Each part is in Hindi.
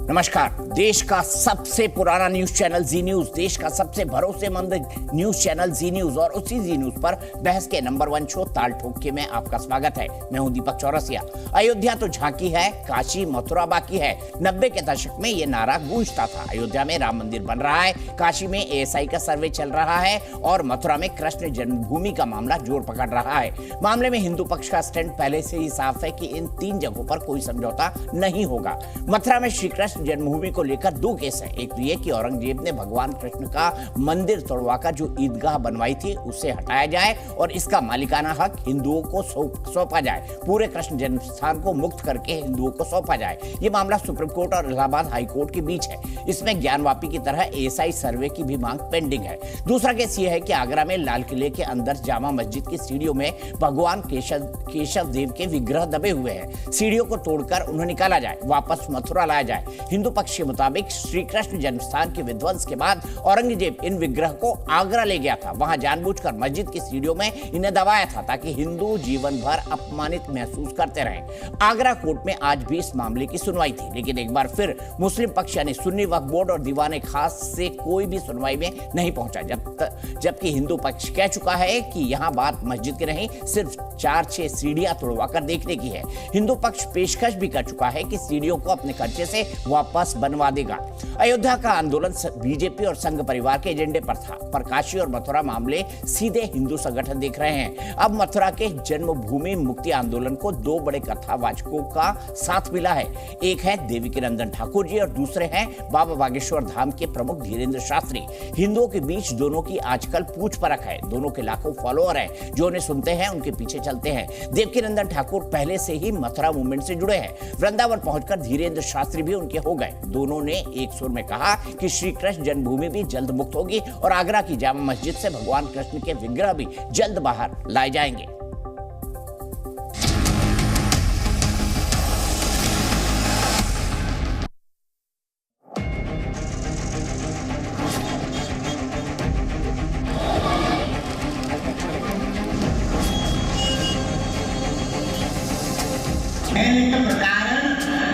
नमस्कार। देश का सबसे पुराना न्यूज चैनल जी न्यूज, देश का सबसे भरोसेमंद न्यूज चैनल जी न्यूज और उसी जी न्यूज पर बहस के नंबर 1 शो ताल ठोक के में आपका स्वागत है। मैं हूं दीपक चौरसिया। अयोध्या तो झांकी है, काशी मथुरा बाकी है। 90 के दशक में यह नारा गूंजता था। अयोध्या में राम मंदिर बन रहा है, काशी में एएसआई का सर्वे चल रहा है और मथुरा में कृष्ण जन्मभूमि का मामला जोर पकड़ रहा है। मामले में हिंदू पक्ष का स्टैंड पहले से ही साफ है कि इन 3 जगहों पर कोई समझौता नहीं होगा। मथुरा में श्री कृष्ण जन्मभूमि को लेकर 2 केस हैं। एक तो ये कि औरंगजेब ने भगवान कृष्ण का मंदिर तोड़वाकर जो ईदगाह बनवाई थी उसे हटाया जाए और इसका मालिकाना हक हिंदुओं को सौंपा जाए। पूरे कृष्ण जन्म स्थान को मुक्त करके हिंदुओं को सौंपा जाए। ये मामला सुप्रीम कोर्ट और इलाहाबाद हाई कोर्ट के बीच है। इसमें ज्ञानवापी की तरह एएसआई सर्वे की भी मांग पेंडिंग है। दूसरा केस ये है कि आगरा में लाल किले के अंदर जामा मस्जिद की सीढ़ियों में भगवान केशव देव के विग्रह दबे हुए हैं। सीढ़ियों को तोड़कर उन्हें निकाला जाए, वापस मथुरा लाया जाए। हिंदू पक्ष के मुताबिक श्री कृष्ण जन्मस्थान के विध्वंस के बाद औरंगजेब इन विग्रह को आगरा ले गया था। वहां जानबूझकर मस्जिद की सीढ़ियों में इन्हें दबाया था ताकि हिंदू जीवन भर अपमानित महसूस करते रहे। आगरा कोर्ट में आज भी इस मामले की सुनवाई थी, लेकिन एक बार फिर मुस्लिम पक्ष यानी सुन्नी वक्फ बोर्ड और दीवाने खास से कोई भी सुनवाई में नहीं पहुंचा, जबकि हिंदू पक्ष कह चुका है कि यहां बात मस्जिद की नहीं, सिर्फ 4-6 सीढ़ियां तोड़वाकर देखने की है। हिंदू पक्ष पेशकश भी कर चुका है कि सीढ़ियों को अपने खर्चे से वापस बनवा देगा। अयोध्या का आंदोलन बीजेपी और संघ परिवार के एजेंडे पर था, पर काशी और मथुरा मामले सीधे हिंदू संगठन देख रहे हैं। अब मथुरा के जन्मभूमि मुक्ति आंदोलन को 2 बड़े कथावाचकों का साथ मिला है। एक है देवीकीनंदन ठाकुर जी और दूसरे हैं बाबा बागेश्वर धाम के प्रमुख धीरेन्द्र शास्त्री। हिंदुओं के बीच दोनों की आजकल पूछ परख है। दोनों के लाखों फॉलोअर हैं जो उन्हें सुनते हैं, उनके पीछे चलते हैं। देवीकीनंदन ठाकुर पहले से ही मथुरा मूवमेंट से जुड़े हैं। वृंदावन पहुंचकर धीरेन्द्र शास्त्री भी उनके हो गए। दोनों ने एक सुर में कहा कि श्री कृष्ण जन्मभूमि भी जल्द मुक्त होगी और आगरा की जामा मस्जिद से भगवान कृष्ण के विग्रह भी जल्द बाहर लाए जाएंगे।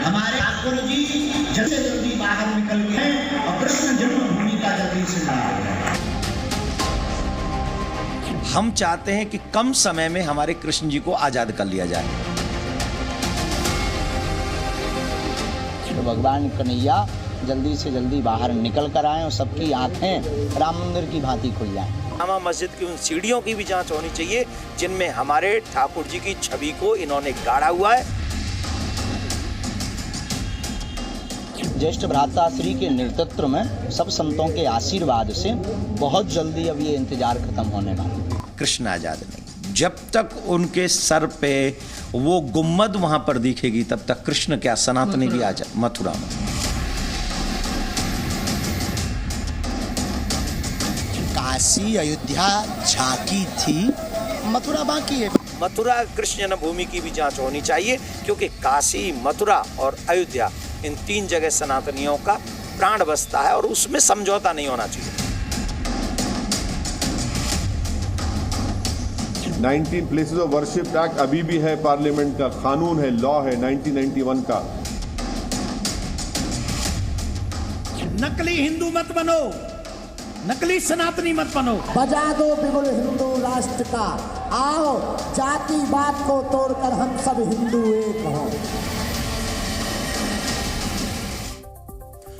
हमारे ठाकुर जी जल्दी जल्दी बाहर निकल गए और कृष्ण जन्मभूमि का जल्दी से हम चाहते हैं कि कम समय में हमारे कृष्ण जी को आजाद कर लिया जाए। तो भगवान कन्हैया जल्दी से जल्दी बाहर निकल कर आए और सबकी आंखें राम मंदिर की भांति खुल जाएं। जामा मस्जिद की उन सीढ़ियों की भी जांच होनी चाहिए जिनमें हमारे ठाकुर जी की छवि को इन्होंने गाड़ा हुआ है। ज्येष्ठ भ्राताश्री के नेतृत्व में सब संतों के आशीर्वाद से बहुत जल्दी अब ये इंतजार खत्म होने वाला है। कृष्ण आजाद नहीं, जब तक उनके सर पे वो गुम्मद वहां पर दिखेगी तब तक कृष्ण क्या सनातनी भी आजाद। मथुरा में काशी अयोध्या झांकी थी, मथुरा बाकी है। मथुरा कृष्ण जन्मभूमि की भी जांच होनी चाहिए क्योंकि काशी, मथुरा और अयोध्या इन 3 जगह सनातनियों का प्राण बसता है और उसमें समझौता नहीं होना चाहिए। 19 प्लेसेस ऑफ वर्शिप एक्ट अभी भी है, पार्लियामेंट का कानून है, लॉ है 1991 का। नकली हिंदू मत बनो, नकली सनातनी मत बनो। बजा दो बिगुल हिंदू राष्ट्र का, आओ जातिवाद को तोड़कर हम सब हिंदू एक हों।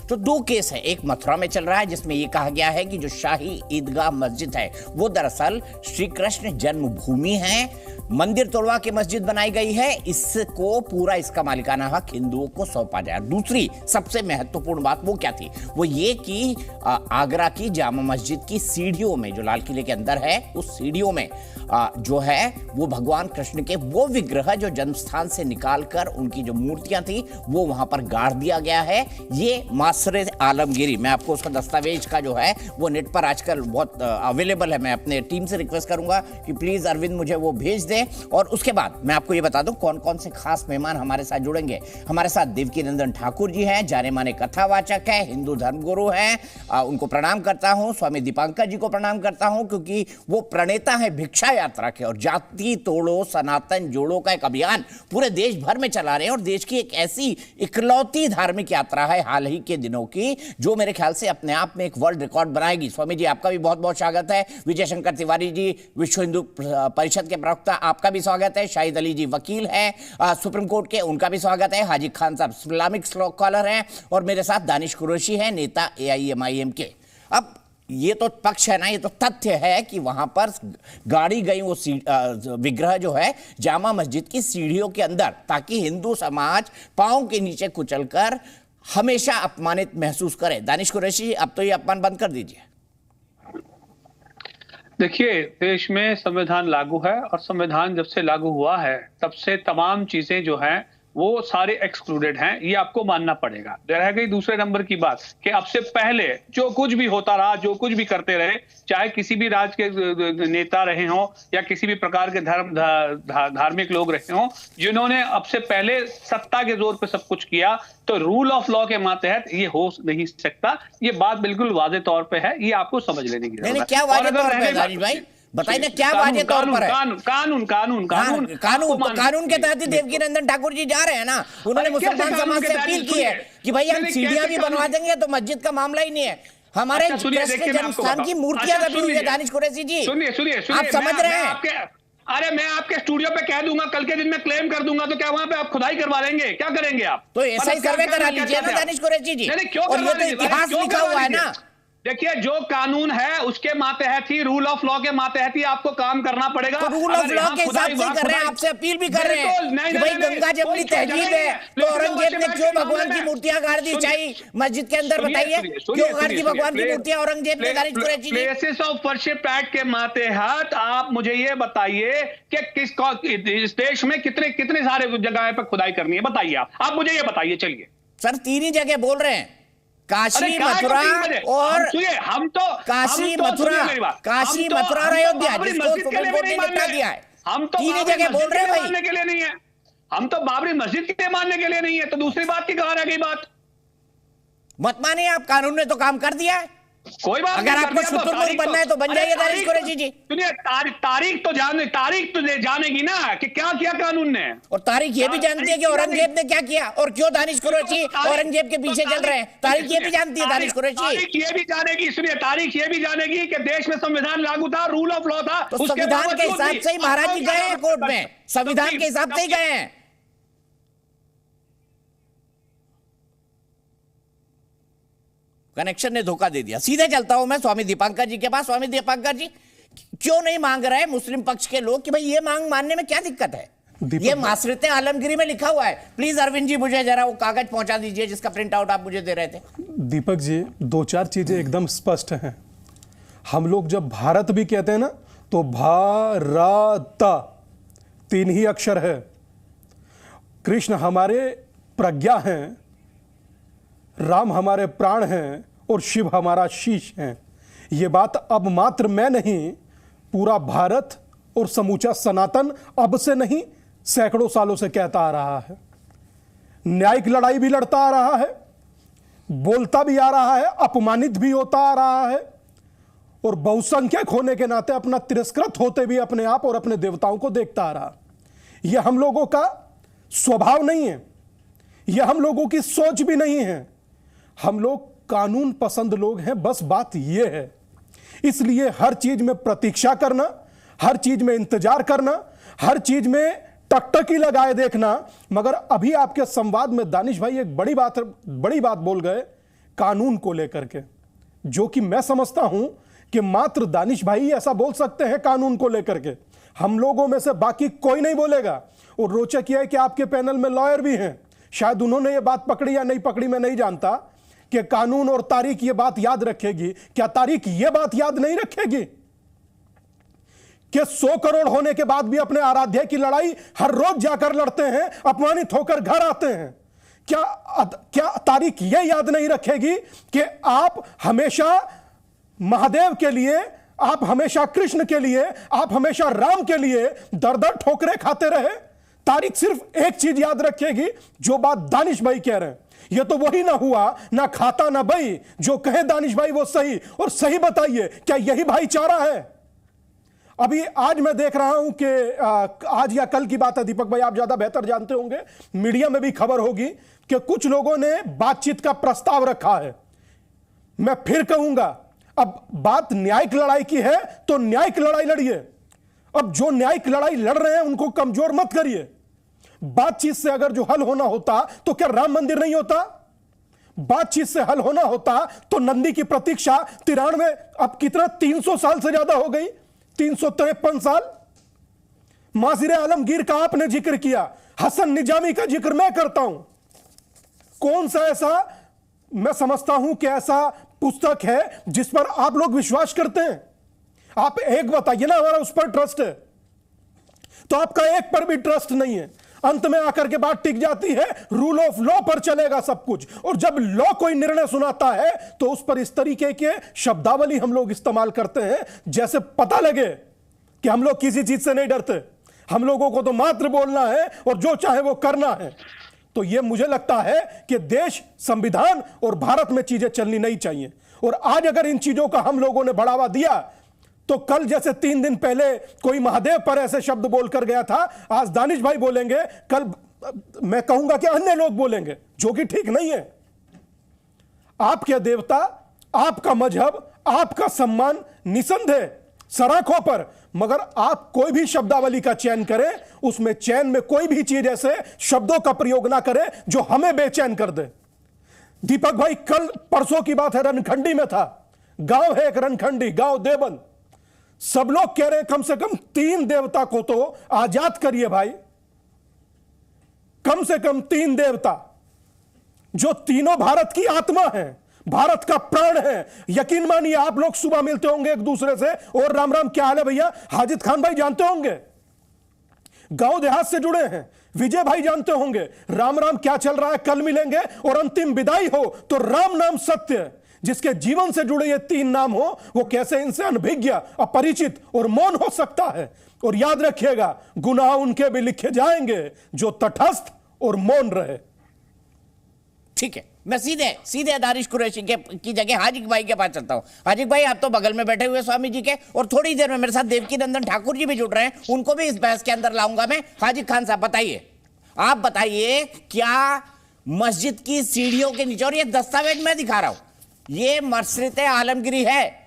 तो 2 केस है। एक मथुरा में चल रहा है जिसमें यह कहा गया है कि जो शाही ईदगाह मस्जिद है वो दरअसल श्री कृष्ण जन्मभूमि है। मंदिर तोड़वा के मस्जिद बनाई गई है, इसको पूरा इसका मालिकाना हक हिंदुओं को सौंपा जाए। दूसरी सबसे महत्वपूर्ण बात वो क्या थी, वो ये कि आगरा की जामा मस्जिद की सीढ़ियों में जो लाल किले के अंदर है उस सीढ़ियों में जो है वो भगवान कृष्ण के वो विग्रह जो जन्मस्थान से निकालकर उनकी जो मूर्तियां थी वो वहां पर गाड़ दिया गया है। ये मासरे आलमगीरी, मैं आपको उसका दस्तावेज का जो है वो नेट पर आजकल बहुत अवेलेबल है। मैं अपने टीम से रिक्वेस्ट करूंगा कि प्लीज अरविंद मुझे वो भेज दे। जानेंगे। और उसके बाद मैं आपको ये बता दूं कौन कौन से खास मेहमान हमारे साथ जुड़ेंगे। हमारे साथ देवकी नंदन ठाकुर जी हैं, जाने माने कथावाचक है, हिंदू धर्मगुरु हैं, उनको प्रणाम करता हूं। स्वामी दीपांकर जी को प्रणाम करता हूं क्योंकि वो प्रणेता है भिक्षा यात्रा के, और जाति तोड़ो सनातन जोड़ो का एक अभियान पूरे देश भर में चला रहे हैं। और देश की एक ऐसी इकलौती धार्मिक यात्रा है हाल ही के दिनों की जो मेरे ख्याल से अपने आप में एक वर्ल्ड रिकॉर्ड बनाएगी। स्वामी जी आपका भी बहुत बहुत स्वागत है। विजय शंकर तिवारी जी विश्व हिंदू परिषद के प्रवक्ता, आपका भी स्वागत है। शाहिद अली जी वकील हैं सुप्रीम कोर्ट के, उनका भी स्वागत है। हाजी खान साहब इस्लामिक स्कॉलर हैं, और मेरे साथ दानिश कुरैशी हैं, नेता AIMIM के। अब ये तो पक्ष है ना, ये तो तथ्य है कि वहां पर गाड़ी गई वो विग्रह जो है जामा मस्जिद की सीढ़ियों के अंदर, ताकि हिंदू समाज पांव के नीचे कुचलकर हमेशा अपमानित महसूस करे। दानिश कुरैशी, अब तो ये अपमान बंद कर दीजिए। देखिए, देश में संविधान लागू है, और संविधान जब से लागू हुआ है तब से तमाम चीजें जो हैं वो सारे एक्सक्लूडेड हैं, ये आपको मानना पड़ेगा। रह गई दूसरे नंबर की बात कि अब से पहले जो कुछ भी होता रहा, जो कुछ भी करते रहे, चाहे किसी भी राज्य के नेता रहे हों या किसी भी प्रकार के धार्मिक लोग रहे हों, जिन्होंने अब से पहले सत्ता के जोर पे सब कुछ किया, तो रूल ऑफ लॉ के मातहत ये हो नहीं सकता। ये बात बिल्कुल वाज़ेह तौर पे है, ये आपको समझ लेने की जरूरत है। क्या वाज़ेह तौर पे दानिश भाई बताइए ना, क्या वाज़ेह तौर पर है? कानून के तहत ही देवकी नंदन ठाकुर जी जा रहे हैं ना। उन्होंने मुसलमान समाज से अपील की है कि भाई हम सीढ़ियां भी बनवा देंगे तो मस्जिद का मामला ही नहीं है। हमारे जन्मस्थान की मूर्तियां दबी हुई है। दानिश कुरैशी जी, आप समझ रहे हैं? अरे मैं आपके स्टूडियो पे कह दूंगा, कल के दिन में क्लेम कर दूंगा, तो क्या वहां पे आप खुदाई करवा लेंगे? क्या करेंगे आप? तो ऐसा ही सर्वे करा लीजिए ना दानिश कुरैशी जी। और ये तो इतिहास लिखा हुआ है ना। देखिए, जो कानून है उसके मातहत ही, रूल ऑफ लॉ के मातहत ही आपको काम करना पड़ेगा। तो रूल ऑफ लॉ के हिसाब से कर रहे हैं, आपसे अपील भी कर रहे हैं कि भाई गंगा जमुनी तहजीब है, तो औरंगजेब ने क्यों भगवान की मूर्तियां गाड़ दी चाहिए मस्जिद के अंदर? बताइए क्यों गाड़ दी भगवान की मूर्तियां औरंगजेब ने? दानिश कुरैशी जी, प्लेसेस ऑफ वर्शिप एक्ट के मातहत आप मुझे ये बताइए कि इस देश में कितने सारे जगह पे खुदाई करनी है, बताइए आप मुझे ये बताइए। चलिए सर, 3 ही जगह बोल रहे हैं, काशी मथुरा और काशी मथुरा और अयोध्या, जिसको सुप्रीम कोर्ट ने निपटा दिया है। हम तो 3 ही जगह बोल रहे हैं भाई। मानने के लिए नहीं है, हम तो बाबरी मस्जिद के मानने के लिए नहीं है, तो दूसरी बात की कहां रह गई बात? मत मानिए आप, कानून ने तो काम कर दिया है। कोई बात अगर आपको शुतुरमुर्ग बनना है तो बन जाइए दानिश कुरैशी जी। सुनिए, तारीख तो जानेगी ना कि क्या किया कानून ने, और तारीख ये भी जानती है कि औरंगजेब ने क्या किया और क्यों दानिश कुरैशी औरंगजेब के पीछे चल रहे हैं। तारीख ये भी जानती है दानिश कुरैशी। तारीख ये भी जानेगी, सुनिए, तारीख ये भी जानेगी कि देश में संविधान लागू था, रूल ऑफ लॉ था। तो संविधान के हिसाब से ही महाराज जी गए हैं कोर्ट में, संविधान के हिसाब से ही गए हैं। कनेक्शन ने धोखा दे दिया। सीधे चलता हूं मैं स्वामी दीपांकर जी के पास। स्वामी दीपांकर जी, क्यों नहीं मांग रहे मुस्लिम पक्ष के लोग कि भाई ये मांग मानने में क्या दिक्कत है? ये मासरते आलमगिरी में लिखा हुआ है। प्लीज अरविंद जी मुझे जरा वो कागज पहुंचा दीजिए जिसका प्रिंट आउट आप मुझे दे रहे थे। दीपक जी, 2-4 चीजें एकदम स्पष्ट हैं। हम लोग जब भारत भी कहते हैं ना, तो भारत 3 ही अक्षर है। कृष्ण हमारे प्रज्ञा हैं, राम हमारे प्राण हैं, और शिव हमारा शीश है। ये बात अब मात्र मैं नहीं, पूरा भारत और समूचा सनातन अब से नहीं, सैकड़ों सालों से कहता आ रहा है। न्यायिक लड़ाई भी लड़ता आ रहा है, बोलता भी आ रहा है, अपमानित भी होता आ रहा है, और बहुसंख्यक होने के नाते अपना तिरस्कृत होते भी अपने आप और अपने देवताओं को देखता आ रहा। यह हम लोगों का स्वभाव नहीं है, यह हम लोगों की सोच भी नहीं है। हम लोग कानून पसंद लोग हैं, बस बात यह है। इसलिए हर चीज में प्रतीक्षा करना, हर चीज में इंतजार करना, हर चीज में टकटकी लगाए देखना। मगर अभी आपके संवाद में दानिश भाई एक बड़ी बात बोल गए कानून को लेकर के, जो कि मैं समझता हूं कि मात्र दानिश भाई ऐसा बोल सकते हैं कानून को लेकर के। हम लोगों में से बाकी कोई नहीं बोलेगा। और रोचक यह है कि आपके पैनल में लॉयर भी हैं, शायद उन्होंने यह बात पकड़ी या नहीं पकड़ी, मैं नहीं जानता, कि कानून और तारीख ये बात याद रखेगी। क्या तारीख ये बात याद नहीं रखेगी कि 100 करोड़ होने के बाद भी अपने आराध्य की लड़ाई हर रोज जाकर लड़ते हैं, अपमानित होकर घर आते हैं? क्या तारीख ये याद नहीं रखेगी कि आप हमेशा महादेव के लिए आप हमेशा कृष्ण के लिए, आप हमेशा राम के लिए दर दर ठोकरे खाते रहे। तारीख सिर्फ एक चीज याद रखेगी, जो बात दानिश भाई कह रहे हैं, यह तो वही ना हुआ, ना खाता ना बई, जो कहे दानिश भाई वो सही। और सही बताइए, क्या यही भाईचारा है? अभी आज मैं देख रहा हूं कि आज या कल की बात है, दीपक भाई आप ज्यादा बेहतर जानते होंगे, मीडिया में भी खबर होगी कि कुछ लोगों ने बातचीत का प्रस्ताव रखा है। मैं फिर कहूंगा, अब बात न्यायिक लड़ाई की है तो न्यायिक लड़ाई लड़िए। अब जो न्यायिक लड़ाई लड़ रहे हैं उनको कमजोर मत करिए। बातचीत से अगर जो हल होना होता तो क्या राम मंदिर नहीं होता? बातचीत से हल होना होता तो नंदी की प्रतीक्षा 93, अब कितना 300 साल से ज्यादा हो गई, 353 साल। माजिर आलमगीर का आपने जिक्र किया, हसन निजामी का जिक्र मैं करता हूं। कौन सा ऐसा, मैं समझता हूं कि ऐसा पुस्तक है जिस पर आप लोग विश्वास करते हैं? आप एक बताइए ना, हमारा उस पर ट्रस्ट है, तो आपका एक पर भी ट्रस्ट नहीं है। अंत में आकर के बात टिक जाती है, रूल ऑफ लॉ पर चलेगा सब कुछ। और जब लॉ कोई निर्णय सुनाता है तो उस पर इस तरीके के शब्दावली हम लोग इस्तेमाल करते हैं जैसे पता लगे कि हम लोग किसी चीज से नहीं डरते, हम लोगों को तो मात्र बोलना है और जो चाहे वो करना है। तो ये मुझे लगता है कि देश, संविधान और भारत में चीजें चलनी नहीं चाहिए। और आज अगर इन चीजों का हम लोगों ने बढ़ावा दिया तो कल जैसे 3 दिन पहले कोई महादेव पर ऐसे शब्द बोलकर गया था, आज दानिश भाई बोलेंगे, कल मैं कहूंगा कि अन्य लोग बोलेंगे, जो कि ठीक नहीं है। आपके देवता, आपका मजहब, आपका सम्मान निसंदेह सराखों पर, मगर आप कोई भी शब्दावली का चयन करें, उसमें चयन में कोई भी चीज ऐसे शब्दों का प्रयोग ना करें जो हमें बेचैन कर दे। दीपक भाई, कल परसों की बात है, रनखंडी में था, गांव है एक रनखंडी, गांव देवबंद। सब लोग कह रहे हैं कम से कम 3 देवता को तो आजाद करिए भाई, कम से कम 3 देवता, जो तीनों भारत की आत्मा है, भारत का प्राण है। यकीन मानिए, आप लोग सुबह मिलते होंगे एक दूसरे से, और राम राम क्या हाल है भैया, हाजिद खान भाई जानते होंगे, गांव देहात से जुड़े हैं, विजय भाई जानते होंगे, राम राम क्या चल रहा है, कल मिलेंगे। और अंतिम विदाई हो तो राम नाम सत्य, जिसके जीवन से जुड़े ये 3 नाम हो, वो कैसे इनसे अनभिज्ञ, अपरिचित और मौन हो सकता है? और याद रखिएगा, गुनाह उनके भी लिखे जाएंगे जो तटस्थ और मौन रहे। ठीक है, मैं सीधे दानिश कुरैशी की जगह हाजिक भाई के पास चलता हूं। हाजिक भाई, आप तो बगल में बैठे हुए स्वामी जी के, और थोड़ी देर में मेरे साथ देवकी नंदन ठाकुर जी भी जुड़ रहे हैं, उनको भी इस बहस के अंदर लाऊंगा मैं। हाजिक खान साहब बताइए, आप बताइए, क्या मस्जिद की सीढ़ियों के नीचे, और ये दस्तावेज मैं दिखा रहा हूं, ये मसरत आलमगिरी है,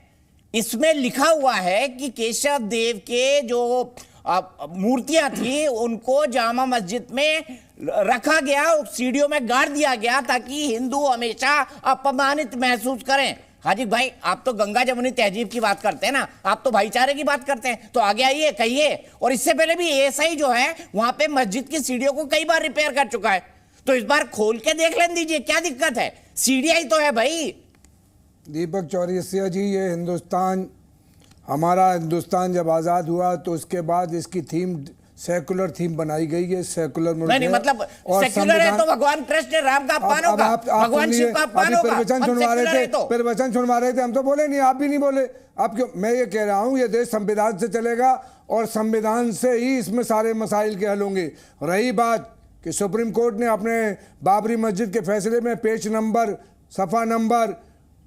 इसमें लिखा हुआ है कि केशव देव के जो मूर्तियां थी उनको जामा मस्जिद में रखा गया, सीढ़ियों में गाड़ दिया गया ताकि हिंदू हमेशा अपमानित महसूस करें। हाजिक भाई, आप तो गंगा जमुनी तहजीब की बात करते हैं ना, आप तो भाईचारे की बात करते हैं, तो आगे आइए, कहिए। और इससे पहले भी एएसआई जो है वहां पे मस्जिद की सीढ़ियों को कई बार रिपेयर कर चुका है, तो इस बार खोल के देख लेने दीजिए, क्या दिक्कत है? सीढ़ियां ही तो है भाई। दीपक चौरसिया जी, ये हिंदुस्तान, हमारा हिंदुस्तान जब आज़ाद हुआ तो उसके बाद इसकी थीम सेकुलर थीम बनाई गई है, सेकुलर मुल्क नहीं, मतलब सेकुलर है तो भगवान कृष्ण राम का अपमान होगा, भगवान शिव का अपमान होगा। प्रवचन सुनवा रहे थे, हम तो बोले नहीं, आप भी नहीं बोले। आप क्यों? मैं ये कह रहा हूँ, ये देश संविधान से चलेगा और संविधान से ही इसमें सारे मसाइल के हल होंगे। रही बात कि सुप्रीम कोर्ट ने अपने बाबरी मस्जिद के फैसले में पेज नंबर, सफ़ा नंबर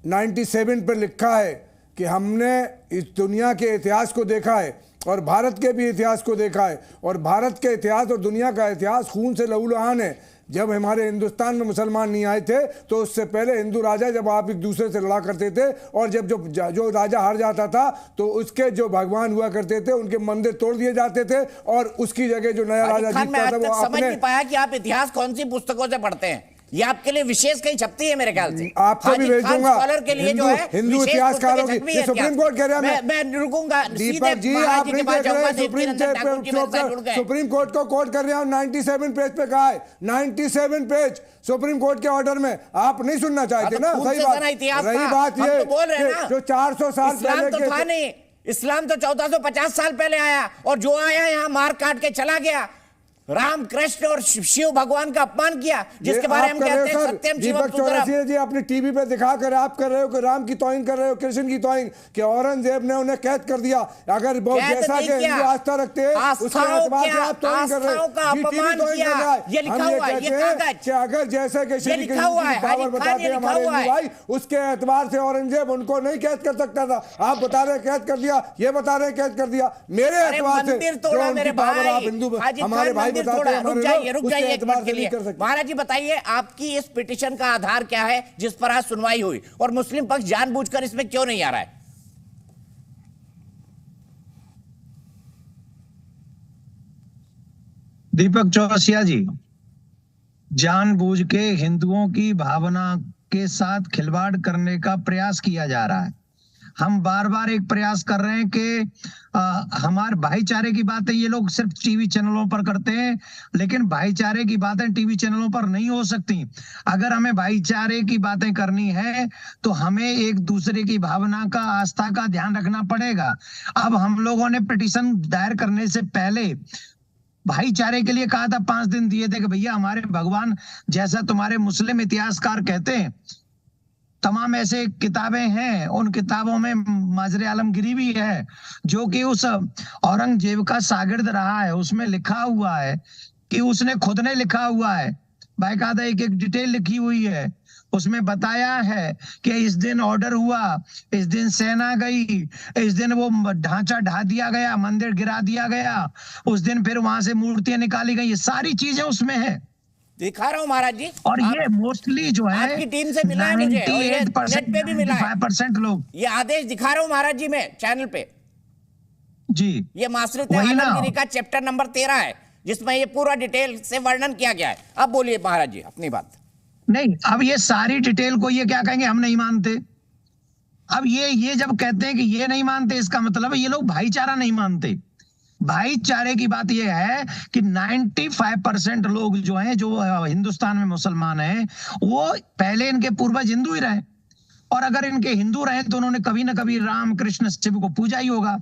97 पर लिखा है कि हमने इस दुनिया के इतिहास को देखा है और भारत के भी इतिहास को देखा है, और भारत के इतिहास और दुनिया का इतिहास खून से लहूलुहान है। जब हमारे हिंदुस्तान में मुसलमान नहीं आए थे तो उससे पहले हिंदू राजा जब आप एक दूसरे से लड़ा करते थे, और जब जो राजा हार जाता था तो उसके जो भगवान हुआ करते थे उनके मंदिर तोड़ दिए जाते थे, और उसकी जगह जो नया राजा जीतता था वो समझ नहीं पाया कि आप इतिहास कौन सी पुस्तकों से पढ़ते हैं। ये आपके लिए विशेष कहीं छपती है मेरे ख्याल से, आपको भी भेज दूंगा। स्कॉलर के लिए जो है हिंदू इतिहासकारों की, सुप्रीम कोर्ट कह रहा है, मैं रुकूंगा। दीपक जी, आप नहीं देख रहे, सुप्रीम कोर्ट को कोट कर रहे हैं, 97 पेज पे कहा है, 97 पेज सुप्रीम कोर्ट के ऑर्डर में। आप नहीं सुनना चाहते ना, सही बात। रही बात ये जो 400 साल पहले इस्लाम तो 1450 साल पहले आया, और जो आया यहाँ मार काट के चला गया। राम कृष्ण और शिव भगवान का अपमान किया, जिसके बारे में हम कहते हैं सत्यम शिवम दीपक चौरसिया जी अपने टीवी पे दिखाकर आप कर रहे हो कि राम की तौहीन कर रहे हो, कृष्ण की तौहीन, कि औरंगजेब ने उन्हें कैद कर दिया। अगर बहुत जैसा कि हिंदू आस्था रखते हैं उसके एतबार से आप तौहीन कर रहे हो। ये लिखा हुआ है, ये कागज कि अगर जैसे कि श्री कृष्ण की पावर बताते हैं हमारे हिंदू भाई, उसके एतबार से औरंगजेब उनको नहीं कैद कर सकता था। आप बता रहे कैद कर दिया, ये बता रहे कैद कर दिया। मेरे एतबार से मेरे भाई, आप हिंदू हमारे भाई बताते हैं, रुक जाइए एक मिनट के लिए। महाराज जी बताइए, आपकी इस पिटीशन का आधार क्या है जिस पर आज सुनवाई हुई, और मुस्लिम पक्ष जानबूझकर इसमें क्यों नहीं आ रहा है? दीपक चौरसिया जी, जानबूझ के हिंदुओं की भावना के साथ खिलवाड़ करने का प्रयास किया जा रहा है। हम बार बार एक प्रयास कर रहे हैं कि हमारे भाईचारे की बातें ये लोग सिर्फ टीवी चैनलों पर करते हैं, लेकिन भाईचारे की बातें टीवी चैनलों पर नहीं हो सकती। अगर हमें भाईचारे की बातें करनी है तो हमें एक दूसरे की भावना का, आस्था का ध्यान रखना पड़ेगा। अब हम लोगों ने पिटीशन दायर करने से पहले भाईचारे के लिए कहा था, 5 दिन दिए थे कि भैया हमारे भगवान, जैसा तुम्हारे मुस्लिम इतिहासकार कहते हैं, तमाम ऐसे किताबें हैं, उन किताबों में माजरे आलमगिरी भी है जो कि उस औरंगजेब का शागिर्द रहा है। उसमें लिखा हुआ है कि उसने खुद ने लिखा हुआ है, बाकायदा एक एक डिटेल लिखी हुई है। उसमें बताया है कि इस दिन ऑर्डर हुआ, इस दिन सेना गई, इस दिन वो ढांचा ढा दिया गया, मंदिर गिरा दिया गया, उस दिन फिर वहां से मूर्तियां निकाली गई। ये सारी चीजें उसमें है, दिखा रहा हूं महाराज जी। और ये मोस्टली जो है आपकी टीम से मिला है मुझे, और ये नेट पे भी मिला है 95% लोग। ये आदेश दिखा रहा हूं महाराज जी मैं चैनल पे जी। ये मासरत आलमगिरी का चैप्टर नंबर 13 है, जिसमें ये पूरा डिटेल से वर्णन किया गया है। अब बोलिए महाराज जी अपनी बात। नहीं, अब ये सारी डिटेल को ये क्या कहेंगे, हम नहीं मानते। अब ये जब कहते हैं कि ये नहीं मानते, इसका मतलब है ये लोग भाईचारा नहीं मानते। भाईचारे की बात यह है कि 95% लोग जो हैं, जो हिंदुस्तान में मुसलमान हैं, वो पहले इनके पूर्वज हिंदू ही रहे, और अगर इनके हिंदू रहे तो उन्होंने कभी ना कभी राम कृष्ण शिव को पूजा ही होगा।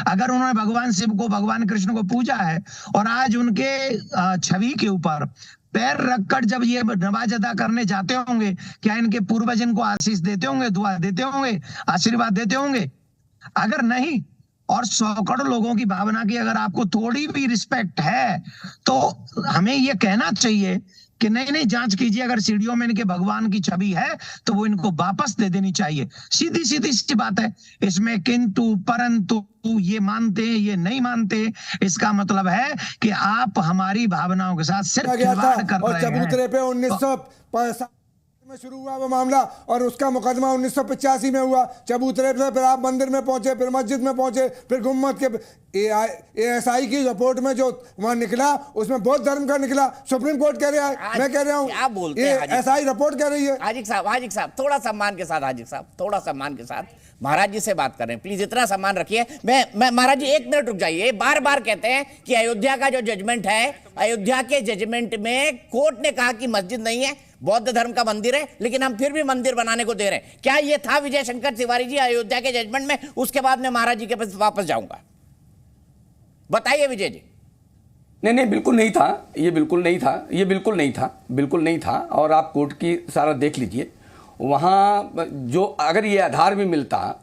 अगर उन्होंने भगवान शिव को, भगवान कृष्ण को पूजा है, और आज उनके छवि के ऊपर पैर रखकर जब ये नमाज अदा करने जाते होंगे, क्या इनके पूर्वज इनको आशीष देते होंगे, दुआ देते होंगे, आशीर्वाद देते होंगे? अगर नहीं, और 100 करोड़ लोगों की भावना की अगर आपको थोड़ी भी रिस्पेक्ट है, तो हमें ये कहना चाहिए कि नहीं, जांच कीजिए, अगर सीढ़ियों में इनके भगवान की छवि है तो वो इनको वापस दे देनी चाहिए। सीधी सी बात है, इसमें किंतु परंतु ये मानते ये नहीं मानते, इसका मतलब है कि आप हमारी भावनाओं के साथ सिर्फ खिलवाड़ कर रहे हैं। चबूतरे पे 1965 में शुरू हुआ वो मामला, और उसका मुकदमा 1985 में हुआ। चबूतरे से फिर आप मंदिर में पहुंचे, फिर मस्जिद में पहुंचे, फिर गुम्मत के ASI की रिपोर्ट में जो वहां निकला, उसमें बौद्ध धर्म का निकला। सुप्रीम कोर्ट कह रहा है, मैं कह रहा हूँ, क्या बोलते हैं ASI रिपोर्ट कह रही है। हाजिक साहब थोड़ा सम्मान के साथ, हाजिक साहब थोड़ा सम्मान के साथ महाराज जी से बात कर रहे हैं, प्लीज इतना सम्मान रखिए। मैं महाराज जी 1 मिनट रुक जाइए। बार बार कहते हैं कि अयोध्या का जो जजमेंट है, अयोध्या के जजमेंट में कोर्ट ने कहा कि मस्जिद नहीं है, बौद्ध धर्म का मंदिर है, लेकिन हम फिर भी मंदिर बनाने को दे रहे हैं। क्या ये था विजय शंकर तिवारी जी अयोध्या के जजमेंट में? उसके बाद मैं महाराज जी के पास वापस जाऊंगा, बताइए विजय जी। नहीं, बिल्कुल नहीं था, ये बिल्कुल नहीं था, ये बिल्कुल नहीं था, बिल्कुल नहीं था। और आप कोर्ट की सारा देख लीजिए, वहाँ जो अगर ये आधार भी मिलता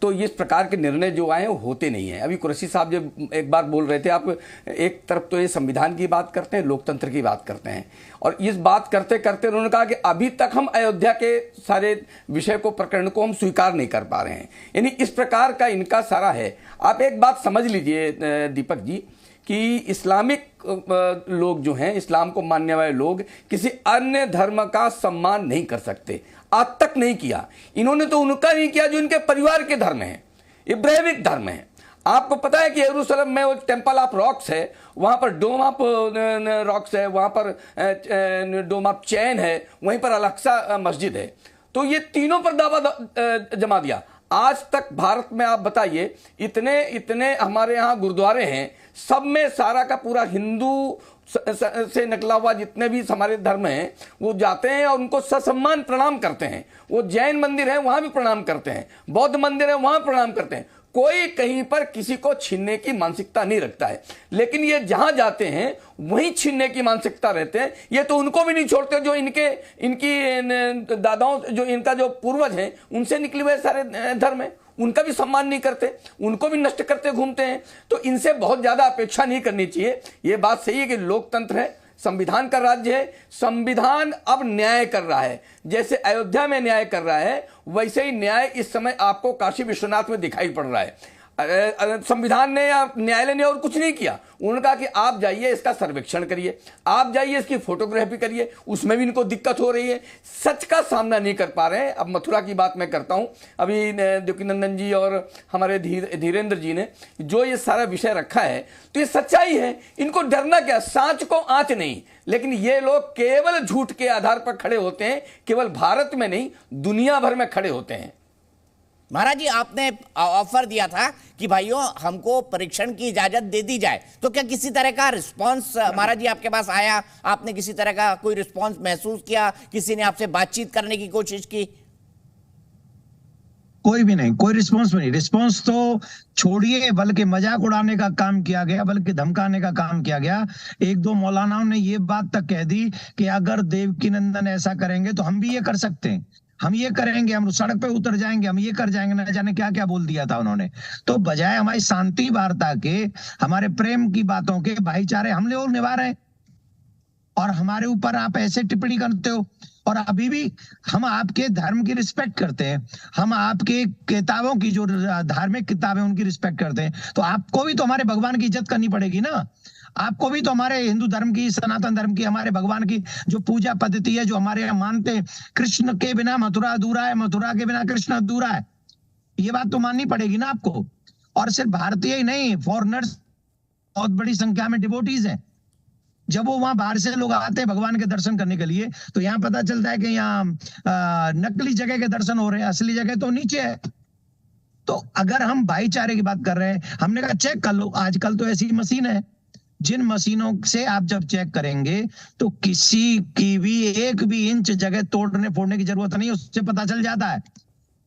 तो इस प्रकार के निर्णय जो आए वो होते नहीं है। अभी कुरैशी साहब जब एक बार बोल रहे थे, आप एक तरफ तो ये संविधान की बात करते हैं, लोकतंत्र की बात करते हैं, और इस बात करते करते उन्होंने कहा कि अभी तक हम अयोध्या के सारे विषय को, प्रकरण को हम स्वीकार नहीं कर पा रहे हैं। यानी इस प्रकार का इनका सारा है। आप एक बात समझ लीजिए दीपक जी कि इस्लामिक लोग जो हैं, इस्लाम को मानने वाले लोग किसी अन्य धर्म का सम्मान नहीं कर सकते, आज तक नहीं किया। इन्होंने तो उनका नहीं किया जो इनके परिवार के धर्म है, इब्राहिमिक धर्म है। आपको पता है कि यरूशलेम में वो टेम्पल ऑफ रॉक्स है, वहां पर डोम ऑफ रॉक्स है, वहां पर डोम ऑफ चैन है, वहीं पर अल-अक्सा मस्जिद है। तो ये तीनों पर दावा जमा दिया। आज तक भारत में आप बताइए, इतने हमारे यहाँ गुरुद्वारे हैं, सब में सारा का पूरा हिंदू से निकला हुआ जितने भी हमारे धर्म हैं वो जाते हैं और उनको ससम्मान प्रणाम करते हैं। वो जैन मंदिर है वहां भी प्रणाम करते हैं, बौद्ध मंदिर है वहां प्रणाम करते हैं। कोई कहीं पर किसी को छीनने की मानसिकता नहीं रखता है, लेकिन ये जहां जाते हैं वहीं छीनने की मानसिकता रहते हैं। ये तो उनको भी नहीं छोड़ते जो इनकी दादाओं, जो इनका जो पूर्वज हैं उनसे निकले हुए सारे धर्म हैं, उनका भी सम्मान नहीं करते, उनको भी नष्ट करते घूमते हैं। तो इनसे बहुत ज्यादा अपेक्षा नहीं करनी चाहिए। ये बात सही है कि लोकतंत्र है, संविधान का राज्य है, संविधान अब न्याय कर रहा है। जैसे अयोध्या में न्याय कर रहा है वैसे ही न्याय इस समय आपको काशी विश्वनाथ में दिखाई पड़ रहा है। संविधान ने या न्यायालय ने और कुछ नहीं किया, उन्होंने कहा कि आप जाइए इसका सर्वेक्षण करिए, आप जाइए इसकी फोटोग्राफी करिए, उसमें भी इनको दिक्कत हो रही है, सच का सामना नहीं कर पा रहे हैं। अब मथुरा की बात मैं करता हूं, अभी देवकीनंदन जी और हमारे धीरेन्द्र जी ने जो ये सारा विषय रखा है, तो ये सच्चाई है। इनको डरना क्या, सांच को आंच नहीं, लेकिन ये लोग केवल झूठ के आधार पर खड़े होते हैं, केवल भारत में नहीं दुनिया भर में खड़े होते हैं। महाराज जी, आपने ऑफर दिया था कि भाइयों हमको परीक्षण की इजाजत दे दी जाए, तो क्या किसी तरह का रिस्पांस महाराज जी आपके पास आया? आपने किसी तरह का कोई रिस्पांस महसूस किया? किसी ने आपसे बातचीत करने की कोशिश की? कोई भी नहीं, कोई रिस्पांस नहीं। रिस्पांस तो छोड़िए, बल्कि मजाक उड़ाने का काम किया गया, बल्कि धमकाने का काम किया गया। एक दो मौलानाओं ने ये बात तक कह दी कि अगर देवकीनंदन ऐसा करेंगे तो हम भी ये कर सकते हैं, हम ये करेंगे, हम सड़क पे उतर जाएंगे, हम ये कर जाएंगे, न जाने क्या क्या बोल दिया था उन्होंने। तो बजाय हमारी शांति वार्ता के, हमारे प्रेम की बातों के, भाईचारे हम लोग निभा रहे हैं, और हमारे ऊपर आप ऐसे टिप्पणी करते हो। और अभी भी हम आपके धर्म की रिस्पेक्ट करते हैं, हम आपके किताबों की जो धार्मिक किताबें उनकी रिस्पेक्ट करते हैं, तो आपको भी तो हमारे भगवान की इज्जत करनी पड़ेगी ना। आपको भी तो हमारे हिंदू धर्म की, सनातन धर्म की, हमारे भगवान की जो पूजा पद्धति है, जो हमारे यहाँ मानते हैं, कृष्ण के बिना मथुरा अधूरा है, मथुरा के बिना कृष्ण अधूरा है, ये बात तो माननी पड़ेगी ना आपको। और सिर्फ भारतीय ही नहीं, फॉरेनर्स बहुत बड़ी संख्या में डिवोटीज हैं। जब वो वहां बाहर से लोग आते हैं भगवान के दर्शन करने के लिए, तो यहाँ पता चलता है कि यहाँ नकली जगह के दर्शन हो रहे हैं, असली जगह तो नीचे है। तो अगर हम भाईचारे की बात कर रहे हैं, हमने कहा चेक कर लो। आजकल तो ऐसी मशीन है, जिन मशीनों से आप जब चेक करेंगे तो किसी की भी एक भी इंच जगह तोड़ने फोड़ने की जरूरत नहीं, उससे पता चल जाता है।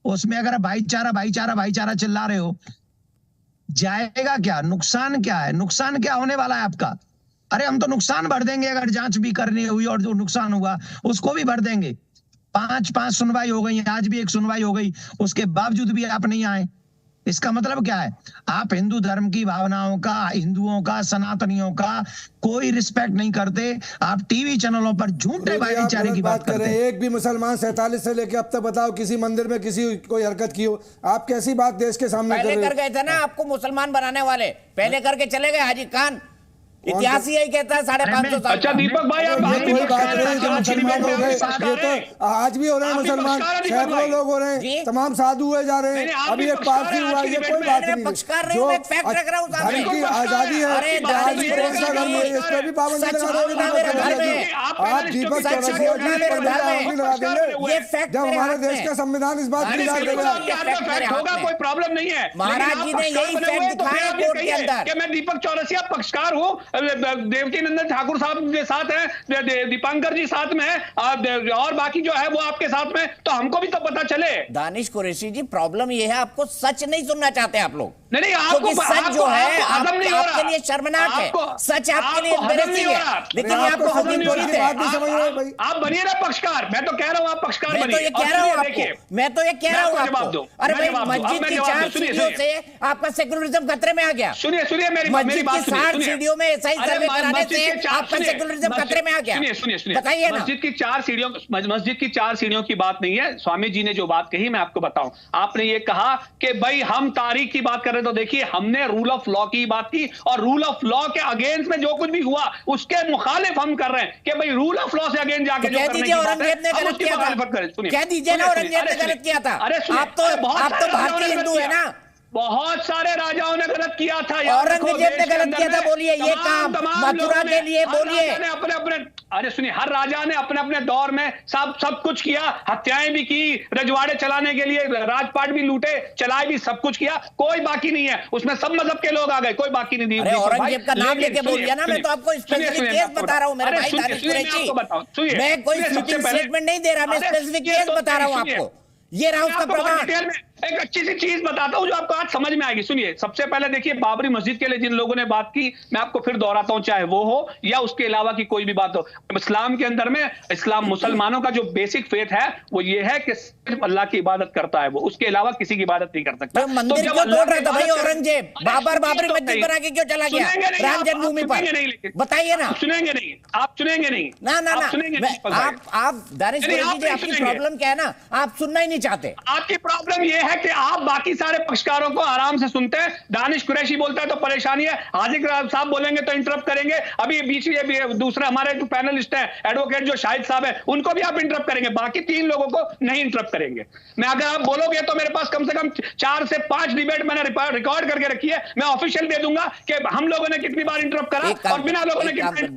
उसमें अगर भाईचारा भाईचारा भाईचारा चिल्ला रहे हो, जाएगा क्या, नुकसान क्या है, नुकसान क्या होने वाला है आपका? अरे हम तो नुकसान भर देंगे, अगर जांच भी करनी हुई और जो नुकसान हुआ उसको भी भर देंगे। 5 सुनवाई हो गई, आज भी एक सुनवाई हो गई, उसके बावजूद भी आप नहीं आए। इसका मतलब क्या है? आप हिंदू धर्म की भावनाओं का, हिंदुओं का, सनातनियों का कोई रिस्पेक्ट नहीं करते। आप टीवी चैनलों पर झूठे भाईचारे की बात करते हैं। एक भी मुसलमान 47 से लेके अब तक बताओ किसी मंदिर में किसी कोई हरकत की हो? आप कैसी बात देश के सामने पहले कर गए थे ना आपको मुसलमान बनाने वाले, पहले करके चले गए हाजी खान। इतिहास ही यही कहता है 550 साल। अच्छा दीपक भाई, आप कोई बात नहीं, मुसलमान हो गए, ये तो आज भी हो रहे हैं मुसलमान, सैकड़ों लोग हो रहे हैं, तमाम साधु हुए जा रहे हैं। अभी एक पारसी हुआ, ये कोई बात नहीं। जो धर्म की आजादी है, आज भी कौन सा धर्म है, इस पर भी पाबंदी लगा देंगे। आप दीपक चौरसिया जी पर भी पाबंदी लगा देंगे जब हमारे देश का संविधान इस बात की इजाजत देगा। होगा, कोई प्रॉब्लम नहीं है। महाराज जी ने यही फैक्ट दिखाया कोर्ट के अंदर कि मैं दीपक चौरसिया पक्षकार हूँ, देवकीनंदन ठाकुर साहब के साथ है, दीपांकर जी साथ में है, और बाकी जो है वो आपके साथ में, तो हमको भी तो पता चले। दानिश कुरैशी जी, प्रॉब्लम ये है आपको सच नहीं सुनना चाहते आप लोग। नहीं, आपको सच जो है आपके लिए शर्मनाक है, सच आपके लिए एम्बैरेसिंग है, लेकिन ये आपको हकीम थोड़ी है। आप बनिए ना पक्षकार, मैं तो कह रहा हूँ आप पक्षकार बनिए। मैं तो ये कह रहा हूँ आपको, अरे भाई मस्जिद की 4 सीढ़ियों से आपका सेकुलरिज्म खतरे में आ गया। सुनिए मेरी मस्जिद की 60 सीढ़ियों में ऐसा ही सर्वे कराने से आपका सेकुलरिज्म खतरे में आ गया। सुनिए बताइए ना। मस्जिद की 4 सीढ़ियों की बात नहीं है। स्वामी जी ने जो बात कही मैं आपको बताऊं, आपने ये कहा कि भाई हम तारीख की बात कर रहे हैं, तो देखिए हमने रूल ऑफ लॉ की बात की, और रूल ऑफ लॉ के अगेंस्ट में जो कुछ भी हुआ उसके मुखालिफ हम कर रहे हैं कि भाई रूल ऑफ लॉ से अगेंस्ट जाके जो करने की बात है, औरंगजेब ने गलत किया था। कह दीजिए ना औरंगजेब ने गलत किया था। आप तो भारतीय हिंदू है ना। बहुत सारे राजाओं ने गलत किया था। औरंगजेब ने गलत किया था, बोलिए ये काम मथुरा के लिए बोलिए। अपने अरे सुनिए, हर राजा ने अपने अपने दौर में सब कुछ किया, हत्याएं भी की, रजवाड़े चलाने के लिए राजपाट भी लूटे, चलाए भी, सब कुछ किया, कोई बाकी नहीं है उसमें। सब मजहब के लोग आ गए, कोई बाकी नहीं। औरंगजेब का नाम लेके बोलिए ना, मैं तो आपको स्पेसिफिक केस बता रहा हूं मेरे भाई दानिश कुरैशी। मैं कोई स्टेटमेंट नहीं दे रहा, मैं स्पेसिफिक केस बता रहा हूं आपको। ये रहा उसका प्रमाण। एक अच्छी सी चीज बताता हूं जो आपको आज समझ में आएगी। सुनिए, सबसे पहले देखिए, बाबरी मस्जिद के लिए जिन लोगों ने बात की, मैं आपको फिर दोहराता हूं, चाहे वो हो या उसके अलावा की कोई भी बात हो, इस्लाम के अंदर में इस्लाम मुसलमानों का जो बेसिक फेथ है वो ये है कि सिर्फ अल्लाह की इबादत करता है, वो उसके अलावा किसी की इबादत नहीं कर सकता। तो मंदिर क्यों तोड़ रहा था भाई औरंगजेब? बाबरी मस्जिद बना के क्यों चला गया राम जन्मभूमि पर? बताइए ना। सुनेंगे नहीं, आप सुनेंगे नहीं। ना ना ना, आप दानिश कुरैशी जी, आपकी प्रॉब्लम क्या है ना, आप सुनना ही नहीं चाहते। आपकी प्रॉब्लम ये है कि आप बाकी सारे पक्षकारों को आराम से सुनते हैं, दानिश कुरैशी बोलता है तो परेशानी है, हाजिक साहब बोलेंगे तो इंटरप्ट करेंगे, अभी बीच में दूसरा हमारे जो पैनलिस्ट है एडवोकेट जो शाहिद साहब है उनको भी आप इंटरप्ट करेंगे, बाकी 3 लोगों को नहीं इंटरप्ट करेंगे। मैं अगर आप बोलोगे तो मेरे पास कम से कम 4 से 5 डिबेट मैंने रिकॉर्ड करके रखी है, मैं ऑफिशियल दे दूंगा कि हम लोगों ने कितनी बार इंटरप्ट करा और बिना लोगों ने।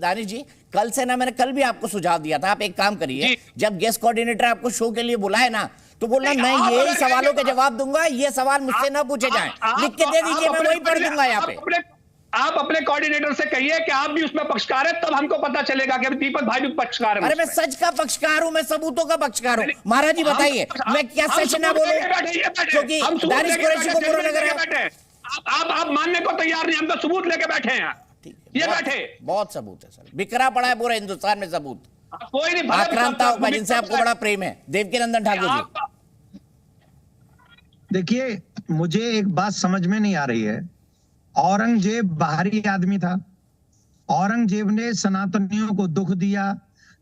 दानिश जी, कल से ना, मैंने कल भी आपको सुझाव दिया था, आप एक काम करिए, जब गेस्ट कोऑर्डिनेटर आपको शो के लिए बुलाए ना, तो बोलना मैं यही सवालों के जवाब दूंगा, ये सवाल मुझसे ना पूछे जाएं, लिख के दे दीजिए, मैं वही पढ़ दूंगा यहाँ पे। आप अपने कोऑर्डिनेटर से कहिए कि आप भी उसमें पक्षकार है, तब हमको पता चलेगा कि दीपक भाई भी पक्षकार है। अरे मैं सच का पक्षकार हूं, मैं सबूतों का पक्षकार हूं। महाराज जी बताइए, मैं क्या सच ना बोलूं, क्योंकि दानिश कुरैशी को बुरा लग रहा है। आप मानने को तैयार नहीं, हम तो सबूत लेके बैठे हैं। ये बैठे, बहुत सबूत है सर, बिखरा पड़ा है पूरे हिंदुस्तान में सबूत। कोई नहीं, आक्रांताओं का जिनसे आपको बड़ा प्रेम है, देवकीनंदन ठाकुर जी। देखिए, मुझे एक बात समझ में नहीं आ रही है। औरंगजेब बाहरी आदमी था, औरंगजेब ने सनातनियों को दुख दिया,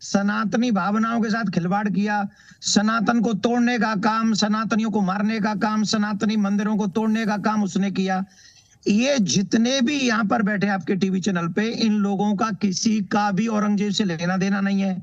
सनातनी भावनाओं के साथ खिलवाड़ किया, सनातन को तोड़ने का काम, सनातनियों को मारने का काम, सनातनी मंदिरों को तोड़ने का काम उसने किया। ये जितने भी यहाँ पर बैठे आपके टीवी चैनल पे, इन लोगों का किसी का भी औरंगजेब से लेना देना नहीं है।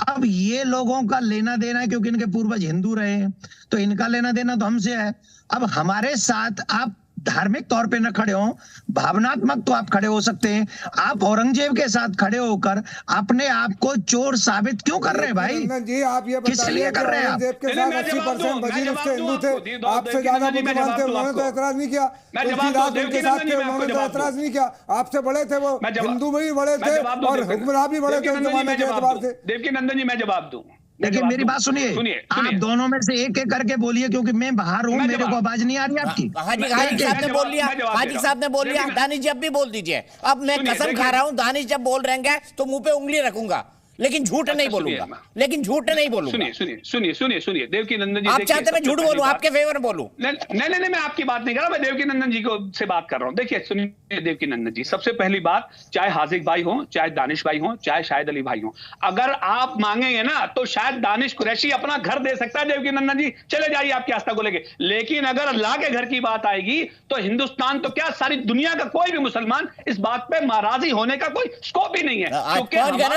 अब ये लोगों का लेना देना है क्योंकि इनके पूर्वज हिंदू रहे हैं, तो इनका लेना देना तो हमसे है। अब हमारे साथ आप धार्मिक तौर पे न खड़े हो, भावनात्मक तो आप खड़े हो सकते हैं, आप औरंगजेब के साथ खड़े होकर अपने आप को चोर साबित क्यों कर रहे हैं भाई? जी आप ये किस लिए कर रहे हैं? औरंगजेब के साथ 80% वजीर उसके हिंदू थे, आपसे ज्यादा बुद्धिमान थे, उन्होंने तो एतराज नहीं किया। तुलसीदास उनके साथ थे, उन्होंने तो एतराज नहीं किया। आपसे बड़े थे वो, हिंदू में भी बड़े थे और हुक्मरान भी बड़े थे उस जमाने के एतबार से। देवकीनंदन जी मैं जवाब दूं, देखिए मेरी बात सुनिए, आप दोनों में से एक एक करके बोलिए क्योंकि मैं बाहर हूँ, मेरे को आवाज नहीं आ रही आपकी। हाजी साहब ने बोल लिया, हाजी साहब ने बोल लिया, दानिश जी अब भी बोल दीजिए। अब मैं कसम खा रहा हूँ, दानिश जब बोल रहेंगे तो मुंह पे उंगली रखूंगा, लेकिन झूठ नहीं बोलूंगा, लेकिन झूठ नहीं बोलूंगा। सुनिए देवकीनंदन जी, आप चाहते मैं झूठ बोलूं, आपके फेवर बोलूं? नहीं, मैं आपकी बात नहीं कर रहा, मैं देवकीनंदन जी को से बात कर रहा हूं। देखिए सुनिए देवकीनंदन जी, सबसे पहली बात, चाहे हाजिक भाई हो, चाहे दानिश भाई हो, चाहे शाहिद अली भाई हो, अगर आप मांगेंगे ना तो शायद दानिश कुरैशी अपना घर दे सकता है। देवकीनंदन जी चले जाइए आपकी आस्था को लेके, लेकिन अगर अल्लाह के घर की बात आएगी तो हिंदुस्तान तो क्या सारी दुनिया का कोई भी मुसलमान इस बात पे नाराजी होने का कोई स्कोप ही नहीं है।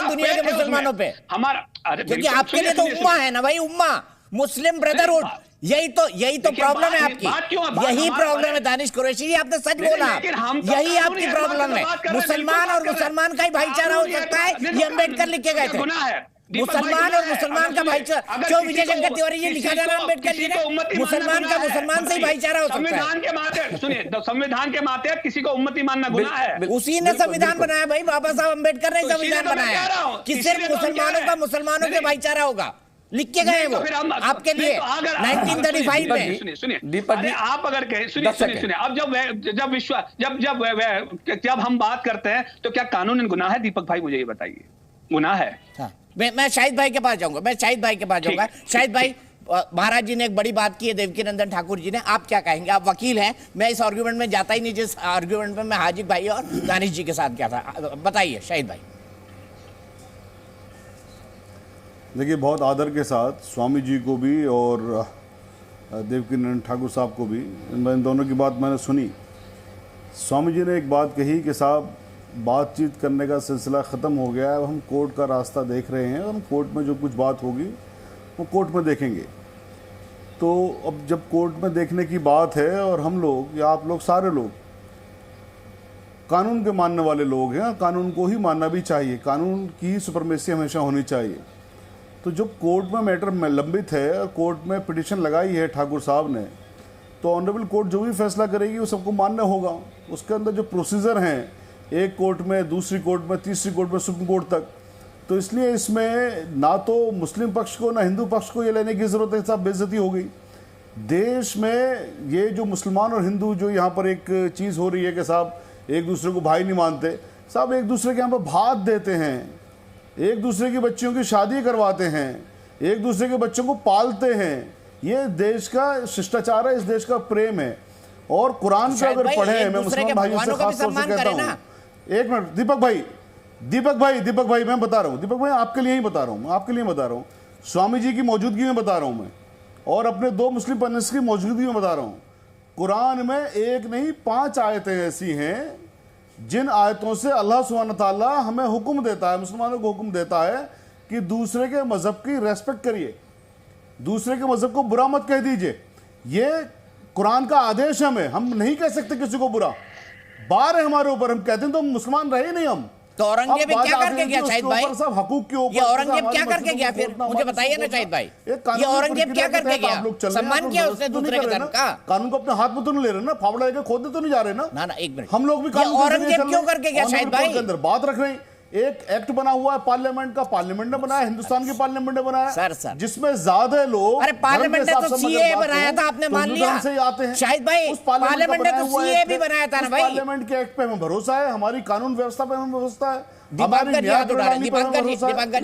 दुनिया के मुसलमानों पे हमारा, क्योंकि आपके लिए तो उम्मा है ना भाई, उम्मा, मुस्लिम ब्रदरहुड, यही तो प्रॉब्लम है आपकी, यही प्रॉब्लम है दानिश कुरैशी जी, आपने सच बोला, यही आपकी प्रॉब्लम है। मुसलमान और मुसलमान का ही भाईचारा हो सकता है, ये अम्बेडकर लिख के गए थे, मुसलमान और मुसलमान का भाईचारा। क्यों विजय शंकर तिवारी जी लिखा जा रहा है अम्बेडकर जी ने, मुसलमान का मुसलमान से ही भाईचारा हो सकता है। संविधान के माते, सुनिए, संविधान के माते किसी को उम्मती मानना गुनाह है। उसी ने संविधान बनाया भाई, बाबा साहब अम्बेडकर ने संविधान बनाया कि सिर्फ मुसलमानों का मुसलमानों से भाईचारा होगा, लिख के गए वो आपके लिए 1935 में। सुनिए, आप अगर कहें, सुनिए, अब जब हम बात करते हैं तो क्या कानून गुनाह है? दीपक भाई मुझे ये बताइए, गुनाह है? मैं शाहिद भाई के पास जाऊंगा, शाहिद भाई, महाराज जी ने एक बड़ी बात की है, देवकीनंदन ठाकुर जी ने, आप क्या कहेंगे? आप वकील हैं, मैं इस आर्ग्यूमेंट में जाता ही नहीं जिस आर्ग्यूमेंट में मैं हाजिक भाई और दानिश जी के साथ गया था। बताइए शाहिद भाई। देखिए, बहुत आदर के साथ स्वामी जी को भी और देवकीनंदन ठाकुर साहब को भी, इन दोनों की बात मैंने सुनी। स्वामी जी ने एक बात कही कि साहब बातचीत करने का सिलसिला ख़त्म हो गया है, हम कोर्ट का रास्ता देख रहे हैं और हम कोर्ट में जो कुछ बात होगी वो कोर्ट में देखेंगे। तो अब जब कोर्ट में देखने की बात है और हम लोग या आप लोग सारे लोग कानून के मानने वाले लोग हैं, कानून को ही मानना भी चाहिए, कानून की सुपरमेसी हमेशा होनी चाहिए। तो जब कोर्ट में मैटर में लंबित है और कोर्ट में पिटीशन लगाई है ठाकुर साहब ने, तो ऑनरेबल कोर्ट जो भी फैसला करेगी वो सबको मानना होगा। उसके अंदर जो प्रोसीजर हैं, एक कोर्ट में, दूसरी कोर्ट में, तीसरी कोर्ट में, सुप्रीम कोर्ट तक, तो इसलिए इसमें ना तो मुस्लिम पक्ष को ना हिंदू पक्ष को ये लेने की ज़रूरत है, साहब बेइज्जती हो गई। देश में ये जो मुसलमान और हिंदू जो यहाँ पर एक चीज़ हो रही है कि साहब एक दूसरे को भाई नहीं मानते, साहब एक दूसरे के यहाँ पर भात देते हैं, एक दूसरे की बच्चियों की शादी करवाते हैं, एक दूसरे के बच्चों को पालते हैं। ये देश का शिष्टाचार है, इस देश का प्रेम है। और कुरान को अगर पढ़े, मैं मुसलमान भाइयों से खास तौर से कहता हूँ, एक मिनट दीपक भाई मैं बता रहा हूँ, दीपक भाई आपके लिए ही बता रहा हूँ, आपके लिए बता रहा हूँ, स्वामी जी की मौजूदगी में बता रहा हूँ मैं, और अपने 2 मुस्लिम पंडित की मौजूदगी में बता रहा हूँ। कुरान में एक नहीं 5 आयतें ऐसी हैं जिन आयतों से अल्लाह सुब्हानहू ताला हमें हुक्म देता है, मुसलमानों को हुक्म देता है कि दूसरे के मजहब की रेस्पेक्ट करिए, दूसरे के मजहब को बुरा मत कह दीजिए। ये कुरान का आदेश हमें, हम नहीं कह सकते किसी को बुरा, बार है हमारे ऊपर, हम कहते हैं तो मुसलमान रहे नहीं हम। तो औरंगजेब क्या करके गया शाहिद भाई? सब हकूक के ऊपर ये औरंगजेब क्या करके गया फिर मुझे बताइए ना शाहिद भाई, ये औरंगजेब क्या करके गया? सम्मान किया उसने दूसरे के धर्म का? कानून को अपने हाथ में तो नहीं ले रहे ना, फावड़ा लेकर खोदने तो नहीं जा रहे ना। ना एक मिनट, हम लोग भी औरंगजेब क्यों करके गया शाहिद भाई? के अंदर बात रख रहे हैं, एक एक्ट बना हुआ है पार्लियामेंट का, पार्लियामेंट ने बनाया, हिंदुस्तान की पार्लियामेंट ने बनाया सर, जिसमें ज्यादा लोग, अरे पार्लियामेंट ने तो सीए बनाया था, आपने मान लिया से आते हैं शाहिद भाई, पार्लियामेंट ने तो सीए भी बनाया था ना भाई। पार्लियामेंट के एक्ट पे हमें भरोसा है, हमारी कानून व्यवस्था पे हमें भरोसा है। दीपंकर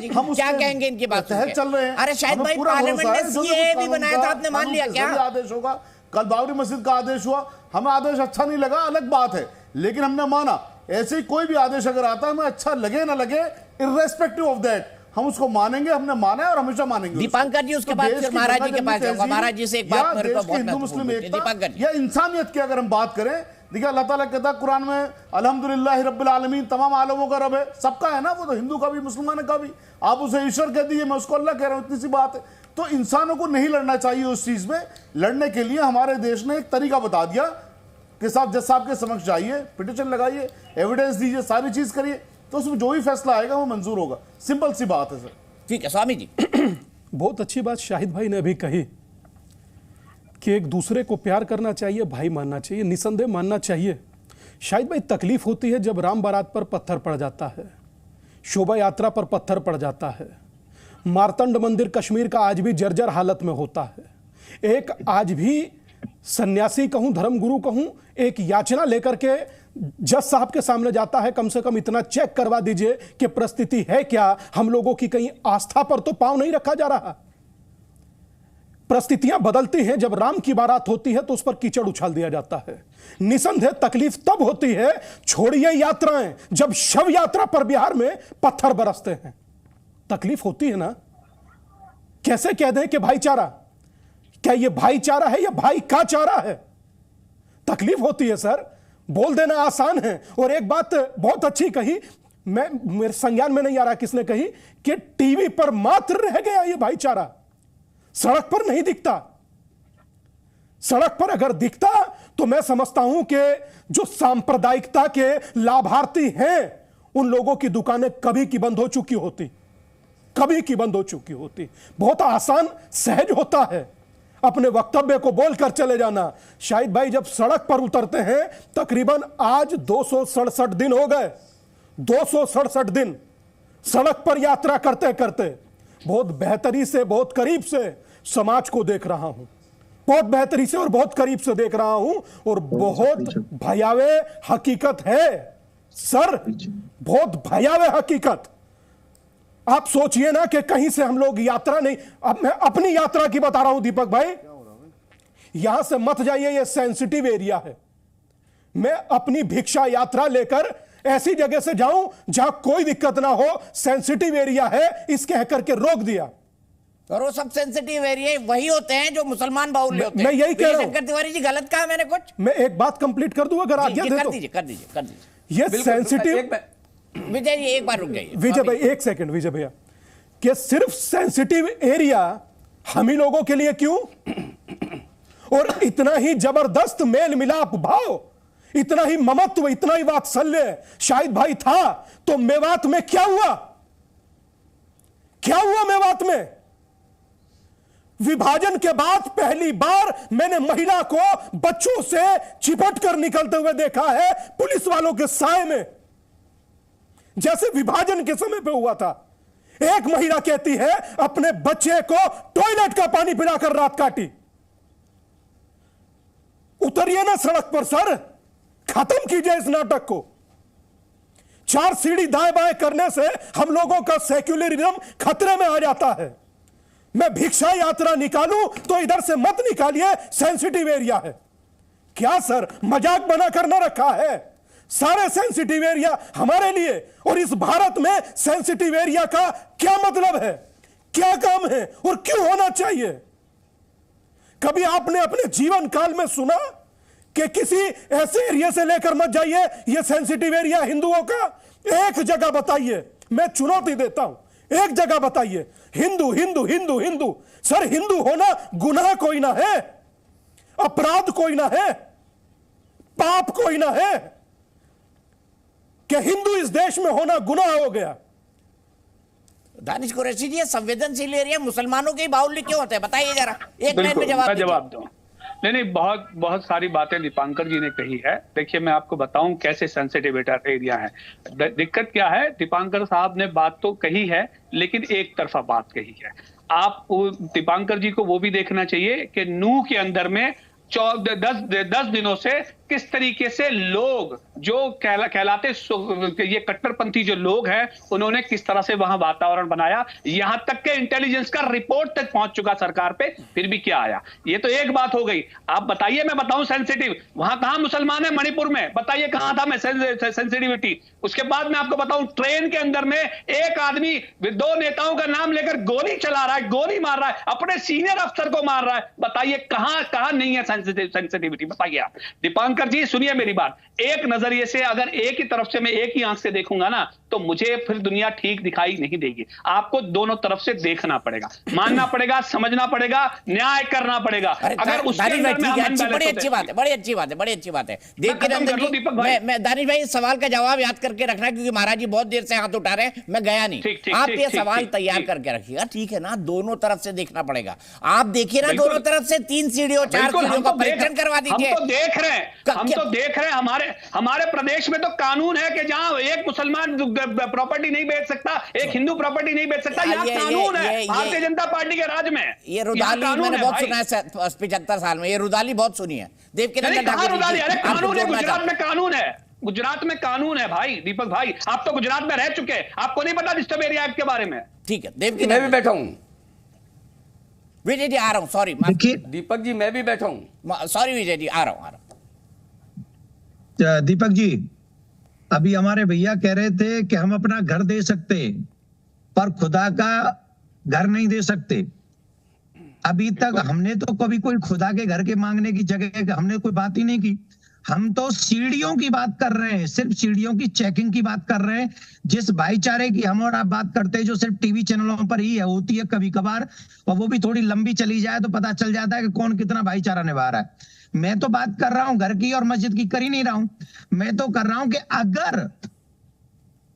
जी हम क्या कहेंगे इनकी बात चल रहे हैं? अरे शाहिद भाई पार्लियामेंट ने सीए भी बनाया था, आपने मान लिया क्या? आदेश होगा, कल बाबरी मस्जिद का आदेश हुआ, हमें आदेश अच्छा नहीं लगा अलग बात है, लेकिन हमने माना। ऐसे ही कोई भी आदेश अगर आता है हमें अच्छा लगे ना लगे, इर्रेस्पेक्टिव ऑफ दैट हम उसको मानेंगे, हमने माना है और हमेशा मानेंगे। दीपंकर जी उसके बाद फिर महाराज जी के पास जाऊंगा। महाराज जी से एक बात मेरे को बहुत हिंदू मुस्लिम दीपंकर या इंसानियत की अगर हम बात करें, देखिए अल्लाह ताला कहता है कुरान में अल्हम्दुलिल्लाह रब्बिल आलमीन, तमाम आलमों का रब है, सबका है ना, वो तो हिंदू का भी मुसलमान का भी। आप उसे ईश्वर कह दीजिए, मैं उसको अल्लाह कह रहा हूँ, इतनी सी बात है। तो इंसानों को नहीं लड़ना चाहिए उस चीज में। लड़ने के लिए हमारे देश ने एक तरीका बता दिया कि साहब जज साहब के समक्ष जाइए, पिटीशन लगाइए, एविडेंस दीजिए, सारी चीज करिए, तो उसमें जो भी फैसला आएगा वो मंजूर होगा। सिंपल सी बात है सर। ठीक है स्वामी जी। बहुत अच्छी बात शाहिद भाई ने अभी कही कि एक दूसरे को प्यार करना चाहिए, भाई मानना चाहिए, निसंदेह मानना चाहिए। शाहिद भाई तकलीफ होती है जब राम बारात पर पत्थर पड़ जाता है, शोभा यात्रा पर पत्थर पड़ जाता है, मार्तंड मंदिर कश्मीर का आज भी जर्जर हालत में होता है। एक आज भी सन्यासी कहूं, धर्मगुरु कहूं, एक याचना लेकर के जज साहब के सामने जाता है, कम से कम इतना चेक करवा दीजिए कि परिस्थिति है क्या, हम लोगों की कहीं आस्था पर तो पांव नहीं रखा जा रहा। परिस्थितियां बदलती हैं, जब राम की बारात होती है तो उस पर कीचड़ उछाल दिया जाता है। निसंदेह तकलीफ तब होती है, छोड़िए यात्राएं, जब शव यात्रा पर बिहार में पत्थर बरसते हैं, तकलीफ होती है ना। कैसे कह दें कि भाईचारा, क्या यह भाईचारा है या भाई का चारा है? तकलीफ होती है सर, बोल देना आसान है। और एक बात बहुत अच्छी कही, मैं मेरे संज्ञान में नहीं आ रहा किसने कही, कि टीवी पर मात्र रह गया यह भाईचारा, सड़क पर नहीं दिखता। सड़क पर अगर दिखता तो मैं समझता हूं कि जो सांप्रदायिकता के लाभार्थी हैं उन लोगों की दुकानें कभी की बंद हो चुकी होती, कभी की बंद हो चुकी होती। बहुत आसान सहज होता है अपने वक्तव्य को बोलकर चले जाना। शाहिद भाई जब सड़क पर उतरते हैं, तकरीबन आज 267 दिन हो गए, 267 दिन सड़क पर यात्रा करते करते बहुत बेहतरी से, बहुत करीब से समाज को देख रहा हूं, बहुत बेहतरी से और बहुत करीब से देख रहा हूं, और बहुत भयावह हकीकत है सर, बहुत भयावह हकीकत। आप सोचिए ना कि कहीं से हम लोग यात्रा नहीं, अब मैं अपनी यात्रा की बता रहा हूं दीपक भाई, यहां से मत जाइए, यह सेंसिटिव एरिया है। मैं अपनी भिक्षा यात्रा लेकर ऐसी जगह से जाऊं जहां कोई दिक्कत ना हो, सेंसिटिव एरिया है, इस कह करके रोक दिया। और वो सब सेंसिटिव एरिया वही होते हैं जो मुसलमान बाहुल्य होते हैं। मैं यही कह रहा हूं। शंकर तिवारी जी गलत कहा मैंने कुछ? मैं एक बात कंप्लीट कर दूं अगर आज्ञा दे तो। कर दीजिए। ये सेंसिटिव, विजय जी एक बार रुक जाइए। विजय भाई एक सेकंड, विजय भैया, कि सिर्फ सेंसिटिव एरिया हम ही लोगों के लिए क्यों? और इतना ही जबरदस्त मेल मिलाप भाव, इतना ही ममत्व, इतना ही वात्सल्य शाहिद भाई था तो मेवात में क्या हुआ? क्या हुआ मेवात में? विभाजन के बाद पहली बार मैंने महिला को बच्चों से चिपट कर निकलते हुए देखा है, पुलिस वालों के साए में, जैसे विभाजन के समय पे हुआ था। एक महिला कहती है अपने बच्चे को टॉयलेट का पानी पिलाकर रात काटी। उतरिए ना सड़क पर सर, खत्म कीजिए इस नाटक को। 4 सीढ़ी दाएं बाएं करने से हम लोगों का सेक्युलरिज्म खतरे में आ जाता है। मैं भिक्षा यात्रा निकालूं तो इधर से मत निकालिए, सेंसिटिव एरिया है। क्या सर मजाक बना कर ना रखा है? सारे सेंसिटिव एरिया हमारे लिए, और इस भारत में सेंसिटिव एरिया का क्या मतलब है, क्या काम है और क्यों होना चाहिए? कभी आपने अपने जीवन काल में सुना कि किसी ऐसे एरिया से लेकर मत जाइए, यह सेंसिटिव एरिया हिंदुओं का? एक जगह बताइए, मैं चुनौती देता हूं, एक जगह बताइए। हिंदू हिंदू हिंदू हिंदू, सर हिंदू होना गुनाह कोई ना है, अपराध कोई ना है, पाप कोई ना है कि हिंदू इस देश में होना गुनाह हो गया। दानिश कुरैशी जी, संवेदनशील एरिया मुसलमानों के बाहुल्य क्यों होते हैं, बताइए जरा, एक लाइन में जवाब दूं। नहीं, बहुत सारी बातें दीपांकर जी ने कही है। देखिए मैं आपको बताऊं कैसे सेंसिटिव एरिया है। दिक्कत क्या है, दीपांकर साहब ने बात तो कही है लेकिन एक तरफा बात कही है। आप दीपांकर जी को वो भी देखना चाहिए कि नूह के अंदर में 10 दिनों से किस तरीके से लोग जो कहलाते ये कट्टरपंथी जो लोग हैं, उन्होंने किस तरह से वहां वातावरण बनाया, यहां तक के इंटेलिजेंस का रिपोर्ट तक पहुंच चुका सरकार पे, फिर भी क्या आया। ये तो एक बात हो गई। आप बताइए, मैं बताऊं सेंसिटिव, वहां कहां मुसलमान है मणिपुर में, बताइए कहां था मैं सेंसिटिविटी। उसके बाद मैं आपको बताऊं, ट्रेन के अंदर में एक आदमी 2 नेताओं का नाम लेकर गोली चला रहा है, गोली मार रहा है, अपने सीनियर अफसर को मार रहा है। बताइए कहां नहीं है सेंसिटिविटी, बताइए आप। दीपांकर जी सुनिए मेरी बात, एक नजरिए से अगर एक ही तरफ से मैं एक ही आंख से देखूंगा ना, तो मुझे फिर दुनिया ठीक दिखाई नहीं देगी। आपको दोनों तरफ से देखना पड़ेगा, मानना पड़ेगा, समझना पड़ेगा, न्याय करना पड़ेगा। अगर उसके अंदर में बड़ी अच्छी बात है, बड़ी अच्छी बात है, बड़ी अच्छी बात है। मैं दानिश भाई सवाल का जवाब याद करके रखना, क्योंकि महाराज जी बहुत देर से हाथ उठा रहे हैं, मैं गया नहीं। आप ये सवाल तैयार करके रखिएगा, ठीक है ना? दोनों तरफ से देखना पड़ेगा। आप देखिए ना, दोनों तरफ से 3 सीढ़ियों 4 सीढ़ियों का परीक्षण करवा दीजिए। हम तो देख रहे हैं, हमारे प्रदेश में तो कानून है कि जहां एक मुसलमान प्रॉपर्टी नहीं बेच सकता, एक हिंदू प्रॉपर्टी नहीं बेच सकता। यहाँ कानून है भारतीय जनता पार्टी के राज में। ये रुदाली मैंने बहुत सुना है 75 साल में, ये रुदाली बहुत सुनी है। देव के रुदाली, अरे कानून है, गुजरात में कानून है, गुजरात में कानून है भाई। दीपक भाई, आप तो गुजरात में रह चुके हैं, आपको नहीं पता डिस्टर्ब एरिया एक्ट के बारे में? ठीक है देव की, मैं भी बैठा हूं। विजय जी आ रहा हूं, सॉरी। दीपक जी मैं भी बैठा हूं, सॉरी विजय जी, आ रहा हूं। दीपक जी, अभी हमारे भैया कह रहे थे कि हम अपना घर दे सकते पर खुदा का घर नहीं दे सकते। अभी तक हमने तो कभी कोई खुदा के घर के मांगने की जगह हमने कोई बात ही नहीं की। हम तो सीढ़ियों की बात कर रहे हैं, सिर्फ सीढ़ियों की चेकिंग की बात कर रहे हैं। जिस भाईचारे की हम और आप बात करते हैं, जो सिर्फ टीवी चैनलों पर ही है, होती है कभी कभार, और वो भी थोड़ी लंबी चली जाए तो पता चल जाता है कि कौन कितना भाईचारा निभा रहा है। मैं तो बात कर रहा हूं घर की और मस्जिद की, कर ही नहीं रहा हूं। मैं तो कर रहा हूं कि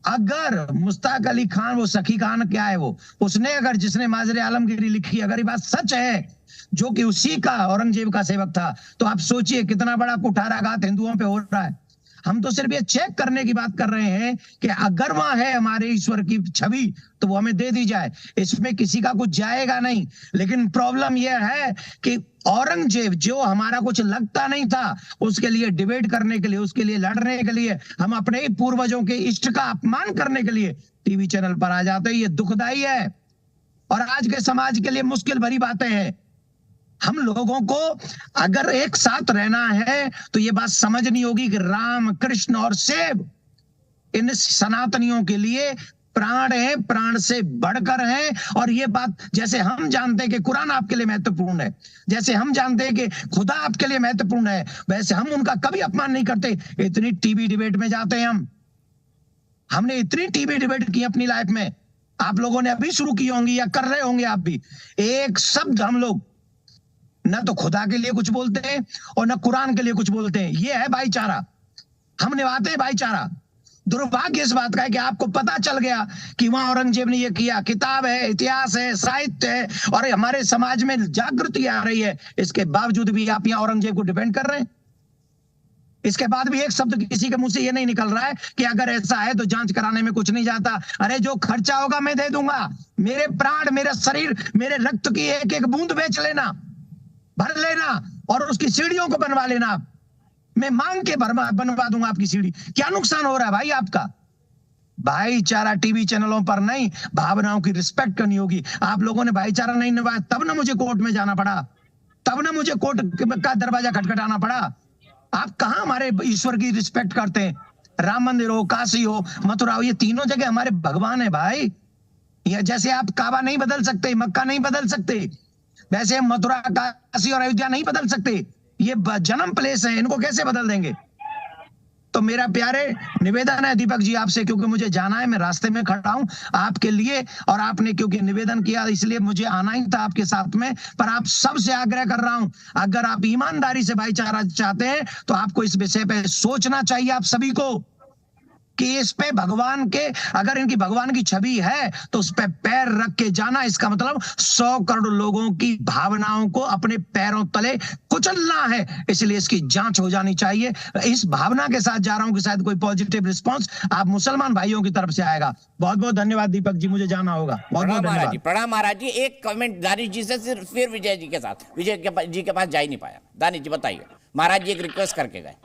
अगर मुश्ताक अली खान, वो सखी खान क्या है वो, उसने अगर, जिसने माजरे आलमगीरी लिखी, अगर ये बात सच है जो कि उसी का औरंगजेब का सेवक था, तो आप सोचिए कितना बड़ा कुठाराघात हिंदुओं पे हो रहा है। हम तो सिर्फ ये चेक करने की बात कर रहे हैं कि अगर वहां है हमारे ईश्वर की छवि तो वो हमें दे दी जाए, इसमें किसी का कुछ जाएगा नहीं। लेकिन प्रॉब्लम यह है कि औरंगजेब जो हमारा कुछ लगता नहीं था, उसके लिए डिबेट करने के लिए, उसके लिए लड़ने के लिए, हम अपने ही पूर्वजों के इष्ट का अपमान करने के लिए टीवी चैनल पर आ जाते हैं। ये दुखदाई है और आज के समाज के लिए मुश्किल भरी बातें हैं। हम लोगों को अगर एक साथ रहना है तो ये बात समझनी होगी कि राम, कृष्ण और शिव इन सनातनियों के लिए प्राण है, प्राण से बढ़कर है। और ये बात जैसे हम जानते हैं कि कुरान आपके लिए महत्वपूर्ण है, जैसे हम जानते हैं कि खुदा आपके लिए महत्वपूर्ण है, वैसे हम उनका कभी अपमान नहीं करते। इतनी टीवी डिबेट में जाते हैं हमने इतनी टीवी डिबेट की अपनी लाइफ में, आप लोगों ने अभी शुरू की होंगी या कर रहे होंगे आप भी। एक शब्द हम लोग न तो खुदा के लिए कुछ बोलते हैं और न कुरान के लिए कुछ बोलते हैं। ये है भाईचारा, हम निभाते हैं भाईचारा। दुर्भाग्य इस बात का है कि आपको पता चल गया कि वहां औरंगजेब ने ये किया। किताब है, इतिहास है, साहित्य है और हमारे समाज में जागृति आ रही है, इसके बावजूद भी आप यहाँ औरंगजेब को डिफेंड कर रहे हैं। इसके बाद भी एक शब्द किसी के मुंह से ये नहीं निकल रहा है कि अगर ऐसा है तो जांच कराने में कुछ नहीं जाता। अरे जो खर्चा होगा मैं दे दूंगा, मेरे प्राण, मेरा शरीर, मेरे रक्त की एक एक बूंद बेच लेना, भर लेना और उसकी सीढ़ियों को बनवा लेना आप। मैं मांग के बनवा दूंगा आपकी सीढ़ी। क्या नुकसान हो रहा है भाई आपका? भाईचारा टीवी चैनलों पर नहीं, भावनाओं की रिस्पेक्ट करनी होगी। आप लोगों ने भाईचारा नहीं निभाया, तब ना मुझे कोर्ट में जाना पड़ा, तब ना मुझे कोर्ट का दरवाजा खटखटाना पड़ा। आप कहां हमारे ईश्वर की रिस्पेक्ट करते हैं? राम मंदिर हो, काशी हो, मथुरा हो, ये तीनों जगह हमारे भगवान है भाई। ये जैसे आप काबा नहीं बदल सकते, मक्का नहीं बदल सकते, वैसे हम मथुरा, काशी और अयोध्या नहीं बदल सकते। ये जन्म प्लेस है, इनको कैसे बदल देंगे? तो मेरा प्यारे निवेदन है दीपक जी आपसे, क्योंकि मुझे जाना है, मैं रास्ते में खड़ा हूं आपके लिए, और आपने क्योंकि निवेदन किया इसलिए मुझे आना ही था आपके साथ में। पर आप सबसे आग्रह कर रहा हूं, अगर आप ईमानदारी से भाईचारा चाहते हैं तो आपको इस विषय पे सोचना चाहिए आप सभी को कि इस पे भगवान के, अगर इनकी भगवान की छवि है तो उस पे पैर रख के जाना, इसका मतलब 100 करोड़ लोगों की भावनाओं को अपने पैरों तले कुचलना है। इसलिए इसकी जांच हो जानी चाहिए। इस भावना के साथ जा रहा हूं कि शायद कोई पॉजिटिव रिस्पांस आप मुसलमान भाइयों की तरफ से आएगा। बहुत बहुत धन्यवाद दीपक जी, मुझे जाना होगा। बहुत बहुत धन्यवाद। प्रणाम महाराज जी। एक कमेंट दानिश जी से, फिर विजय जी के साथ। विजय जी के पास जा ही नहीं पाया। दानिश जी बताइए, महाराज जी एक रिक्वेस्ट करके गए।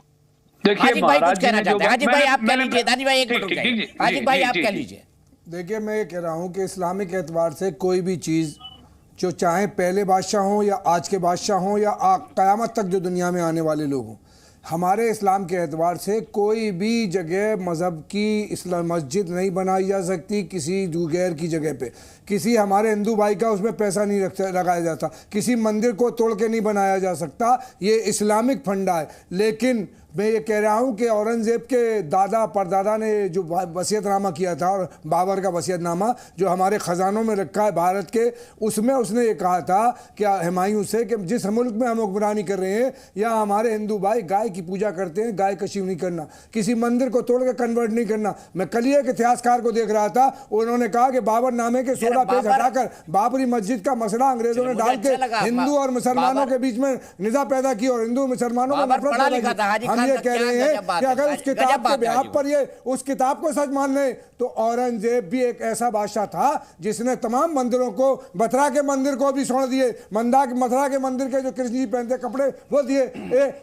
देखिए भाई कुछ कहना चाहते हैं। हाजी भाई आप कह लीजिए। दानिश भाई एक मिनट, हाजी भाई आप कह लीजिए। देखिए मैं ये कह रहा हूँ कि इस्लामिक एतबार से कोई भी चीज़, जो चाहे पहले बादशाह हों या आज के बादशाह हों या क़यामत तक जो दुनिया में आने वाले लोग हों, हमारे इस्लाम के एतबार से कोई भी जगह मज़हब की इस्लाम मस्जिद नहीं बनाई जा सकती किसी गैर की जगह पे। किसी हमारे हिंदू भाई का उसमें पैसा नहीं लगाया जाता, किसी मंदिर को तोड़ के नहीं बनाया जा सकता। ये इस्लामिक फंडा है। लेकिन मैं ये कह रहा हूँ कि औरंगज़ेब के दादा परदादा ने जो वसीयतनामा किया था, और बाबर का वसीयतनामा जो हमारे ख़जानों में रखा है भारत के, उसमें उसने ये कहा था कि हुमायूं से कि जिस मुल्क में हम हुक्मरानी कर रहे हैं या हमारे हिंदू भाई गाय की पूजा करते हैं, गाय कशीफ नहीं करना, किसी मंदिर को तोड़ के कन्वर्ट नहीं करना। मैं कल एक इतिहासकार को देख रहा था, उन्होंने कहा कि बाबर नामे के 16 पेज हटाकर बाबरी मस्जिद का मसला अंग्रेजों ने डाल के हिंदू और मुसलमानों के बीच में निज़ा पैदा की और हिंदू मुसलमानों में नफरत पैदा की। ये कह रहे हैं कि अगर उस किताब के बिहाफ पर ये उस किताब को सच मान लें तो औरंगजेब भी एक ऐसा बादशाह था जिसने तमाम मंदिरों को, मथुरा के मंदिर को भी छोड़ दिए, मथुरा के मंदिर के जो कृष्ण जी पहनते कपड़े वो दिए।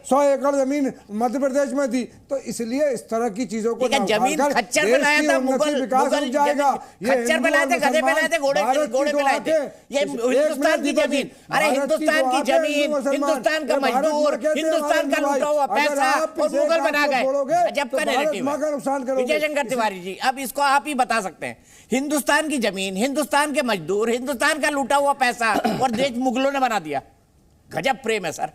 100 एकड़ जमीन मध्य प्रदेश में दी। तो इसलिए इस तरह की चीजों को जमीन खच्चर बनाया था, मुगल विकास हो जाएगा। खच्चर बनाए थे, गधे बनाए थे, घोड़े बनाए थे। ये हिंदुस्तान की जमीन, अरे हिंदुस्तान की जमीन, हिंदुस्तान का मजदूर, हिंदुस्तान का लूटा हुआ पैसा और मुगल बना गए। जब का नैरेटिव है। विजय शंकर तिवारी जी, अब इसको आप ही बता सकते हैं। हिंदुस्तान की जमीन, हिंदुस्तान के मजदूर, हिंदुस्तान का लूटा हुआ पैसा और देश मुगलों ने बना दिया। गजब प्रेम है सर।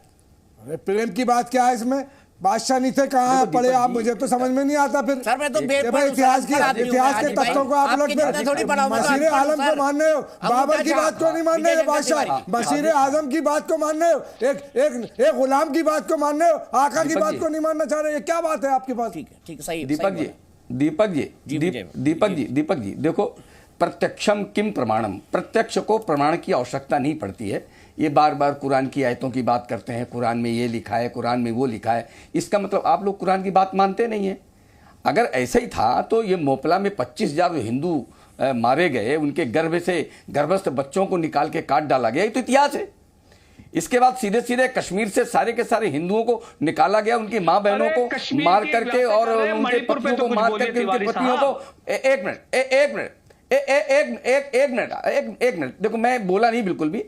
अरे प्रेम की बात क्या है इसमें? बादशाह नहीं थे, कहाँ पड़े आप? मुझे तो समझ में नहीं आता। फिर सर मैं तो इतिहास के तथ्यों को आप लोग बशीर आलम को मान रहे हो, बाबर की बात को नहीं मान रहे हो, बादशाह बशीर आजम की बात को मान रहे हो, एक गुलाम की बात को मान रहे हो, आका की बात को नहीं मानना चाह रहे। क्या बात है आपके पास? ठीक सही। दीपक जी देखो, प्रत्यक्षम किम प्रमाणम, प्रत्यक्ष को प्रमाण की आवश्यकता नहीं पड़ती है। ये बार बार कुरान की आयतों की बात करते हैं, कुरान में ये लिखा है, कुरान में वो लिखा है। इसका मतलब आप लोग कुरान की बात मानते नहीं हैं। अगर ऐसा ही था तो ये मोपला में 25,000 हिंदू मारे गए, उनके गर्भ से गर्भस्थ बच्चों को निकाल के काट डाला गया, ये तो इतिहास है। इसके बाद सीधे सीधे कश्मीर से सारे के सारे हिंदुओं को निकाला गया, उनकी माँ बहनों को मार करके और उनके पतियों को मार करके उनकी पत्नियों को। एक मिनट देखो, मैं बोला नहीं बिल्कुल भी।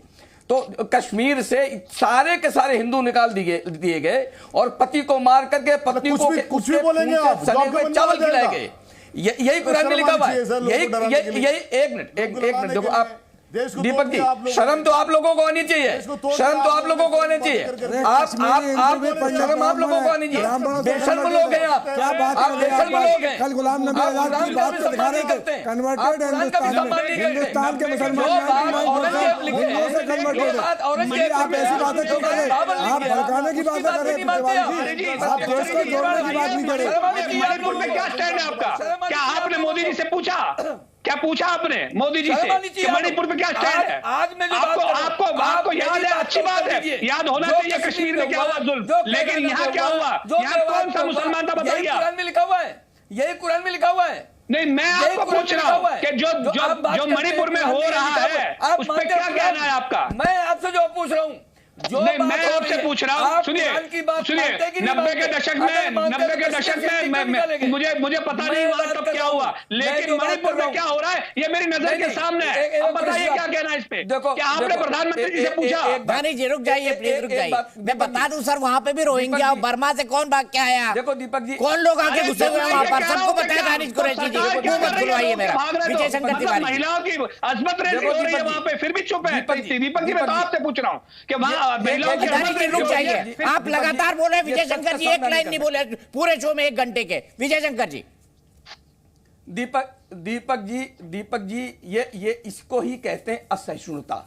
तो कश्मीर से सारे के सारे हिंदू निकाल दिए गए और पति को मार करके पत्नी को कुछ भी बोलेंगे आप, चावल खिलाए गए। यही कुरान में लिखा हुआ है। यही एक मिनट देखो आप दीपक जी, शर्म तो आप लोगों को आनी चाहिए, शर्म तो आप लोगों को आनी चाहिए। आप शर्म आप लोगों को आनी चाहिए। बेशर्म लोग हैं आप बेशर्म लोग हैं। कल गुलाम नबी आजाद की बात को दिखा रहे थे, कन्वर्टेड हिंदुस्तान के मुसलमान हिंदुओं से कन्वर्टेड है। आप ऐसी बातें क्यों कर रहे हैं? आप भड़काने की बातें कर रहे हैं, आप देश को जोड़ने की बात नहीं कर रहे। मणिपुर में क्या स्टैंड है आपका? क्या आपने मोदी जी से पूछा? क्या पूछा आपने मोदी जी से कि मणिपुर में क्या स्टैंड है? आज में आपको याद है, अच्छी बात है, याद होना चाहिए कश्मीर में क्या हुआ जुल्म, लेकिन यहाँ क्या हुआ? यहाँ कौन सा मुसलमान था बताइए? कुरान में लिखा हुआ है, यही कुरान में लिखा हुआ है। नहीं, मैं आपको पूछ रहा हूँ कि जो मणिपुर में हो रहा है उस पर क्या कहना है आपका? मैं आपसे जो पूछ रहा हूँ, जो नहीं, बात मैं हो आपसे रही है, पूछ रहा हूँ, आप सुनिए कुरान की बात सुनिए, मानते कि नहीं 90 के मानते? दशक अगर में मानते 90 के तो दशक किसके में सिक्के निकालेंगे? मुझे पता मैं नहीं वहां बात कब कर क्या रहा हूं। हुआ, मैं लेकिन जो बात मणिपुर कर रहा में क्या हो रहा है ये मेरी नजर के सामने है। अब बताइए क्या कहना है इस पे? देखो, क्या आपने देखो, प्रधानमंत्री जी से पूछा? दानी जी रुक जाइए, प्लीज रुक जाइए। मैं बता दूं सर, वहां पे भी रोहिंग्या और बर्मा से कौन भाग के आया? देखो दीपक जी, कौन लोग आके घुसे हुए हैं वहां पर? सबको बताया बताया दानिश कुरैशी जी, मुंह मत खुलवाइए मेरा। विजय शंकर तिवारी, महिलाओं की अस्मत रेजी हो रही है वहां पे, फिर भी चुप है। दीपक जी मैं तो आपसे पूछ रहा हूँ कि वहां महिलाओं की दानिश जी रुक जाइए। आप लगातार बोल रहे हैं, विजय शंकर जी एक लाइन नहीं बोले पूरे शो में 1 घंटे के। विजय शंकर जी, दीपक जी ये इसको ही कहते हैं असहिष्णुता।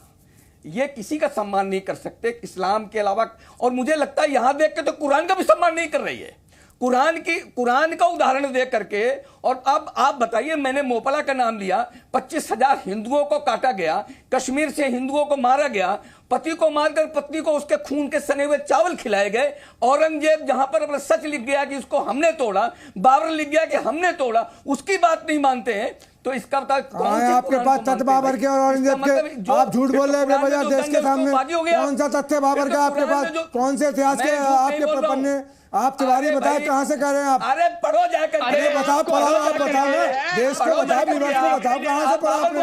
ये किसी का सम्मान नहीं कर सकते इस्लाम के अलावा। और मुझे लगता है यहां देख के तो कुरान का भी सम्मान नहीं कर रही है। कुरान का उदाहरण दे करके। और अब आप बताइए, मैंने मोपला का नाम लिया, 25,000 हिंदुओं को काटा गया, कश्मीर से हिंदुओं को मारा गया, पति को मारकर पत्नी को उसके खून के सने हुए चावल खिलाए गए। औरंगजेब जहां पर अपना सच लिख गया कि उसको हमने तोड़ा, बाबर लिख गया कि हमने तोड़ा, उसकी बात नहीं मानते हैं। तो इसका आपके पास तथ्य बाबर के और औरंगजेब के, आप झूठ बोल रहे हैं बेवजह देश के सामने। कौन सा तथ्य बाबर का आपके पास? कौन से इतिहास के आपके पन्ने? आप तिवारी बताए कहां से कह रहे हैं आप? अरे पढ़ो जाकर, अरे बताओ, पढ़ो, आप बताओ ना, देश को बताओ, विपक्ष को बताओ, कहां से पढ़ा आपने?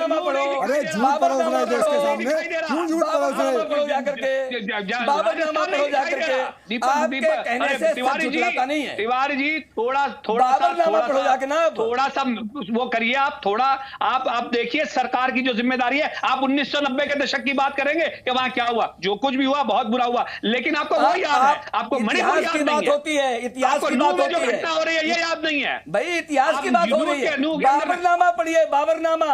अरे झूठ परोस रहे देश के सामने, क्यों झूठ परोस रहे? पढ़ो जाकर के, बाबरनामा पढ़ो जाकर के। आपके कहने से तिवारी जी, नहीं है। तिवारी जी थोड़ा पढ़ो जाके ना, थोड़ा सा वो करिए आप, थोड़ा आप देखिए सरकार की जो जिम्मेदारी है। आप 1990 के दशक की बात करेंगे कि वहां क्या हुआ, जो कुछ भी हुआ बहुत बुरा हुआ, लेकिन आपको वो याद है, आपको मणिपुर याद नहीं है। होती है, इतिहास की बात होती है, हो रही है ये याद नहीं है भाई, इतिहास की बात हो रही है। बाबरनामा पढ़िए, बाबरनामा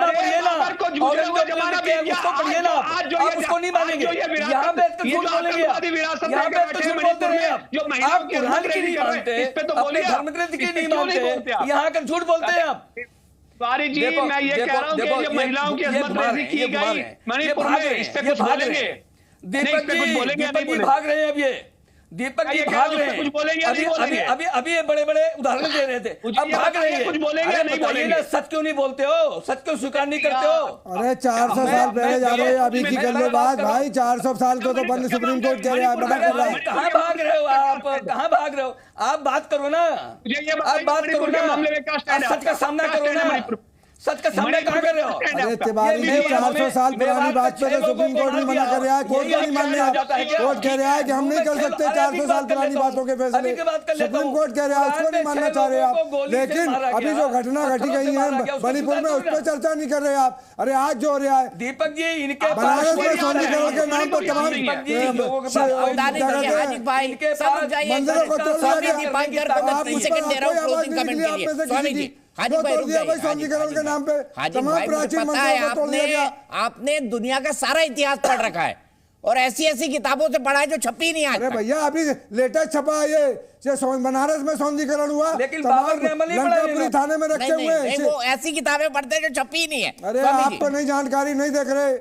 पढ़िए ना, उसको पढ़िए ना, आप उसको नहीं मानेंगे। यहाँ बैठ कर झूठ बोलेंगे, यहाँ बैठ कर झूठ बोलते रहे आप कुरान की नहीं मानते, अपने धर्म ग्रंथ की नहीं मानते, यहाँ कर झूठ बोलते हैं आप। तिवारी जी मैं ये कह रहा हूँ कि ये महिलाओं की अस्मत रेजी की गई मणिपुर में, इस पे कुछ बोलेंगे? दीपक जी भाग रहे हैं अब, ये दीपक जी भाग रहे हैं। अभी ये बड़े बड़े उदाहरण दे रहे थे, अब भाग रहे हैं। कुछ बोलेंगे नहीं बोलेंगे? सच क्यों नहीं बोलते हो? सच क्यों स्वीकार नहीं करते हो? अरे 400 साल पहले जा रहे हो, अभी की कर लो बात भाई। 400 साल को तो बंद सुप्रीम कोर्ट कह रहा है, मना कर रहा है। कहाँ भाग रहे हो आप? कहाँ भाग रहे हो आप? बात करो ना, आप बात करो ना, सच का सामना करो ना, सच का सामना कहाँ कर रहे हो? अरे तिवारी जी, 400 साल पुरानी बात पे तो सुप्रीम कोर्ट भी मना कर रहा है, कोर्ट को नहीं मानने आप। कोर्ट कह रहा है कि हम नहीं कर सकते 400 साल पुरानी बातों के फैसले। सुप्रीम कोर्ट कह रहा है उसको नहीं मानना चाह रहे आप। लेकिन अभी जो घटना घटी गई है मणिपुर में, उस पर चर्चा नहीं कर रहे आप। अरे आज जो हो रहा है दीपक जी, इनके बनारस में सौंदर्यीकरण के नाम पर तमाम मंदिरों को तोड़ दिया भाई, सौंदर्यीकरण के नाम पे तमाम प्राचीन मंदिरों को तोड़ दिया गया। आपने दुनिया का सारा इतिहास पढ़ रखा है और ऐसी ऐसी किताबों से पढ़ा है जो छपी नहीं। आज अरे भैया अभी लेटेस्ट छपा है ये बनारस में सौंदर्यीकरण हुआ, लेकिन बाबर ने अमल नहीं लंकापुरी थाने में रखे हुए हैं। वो ऐसी किताबें पढ़ते हैं जो छपी नहीं है। अरे आपको नहीं जानकारी, नहीं देख रहे।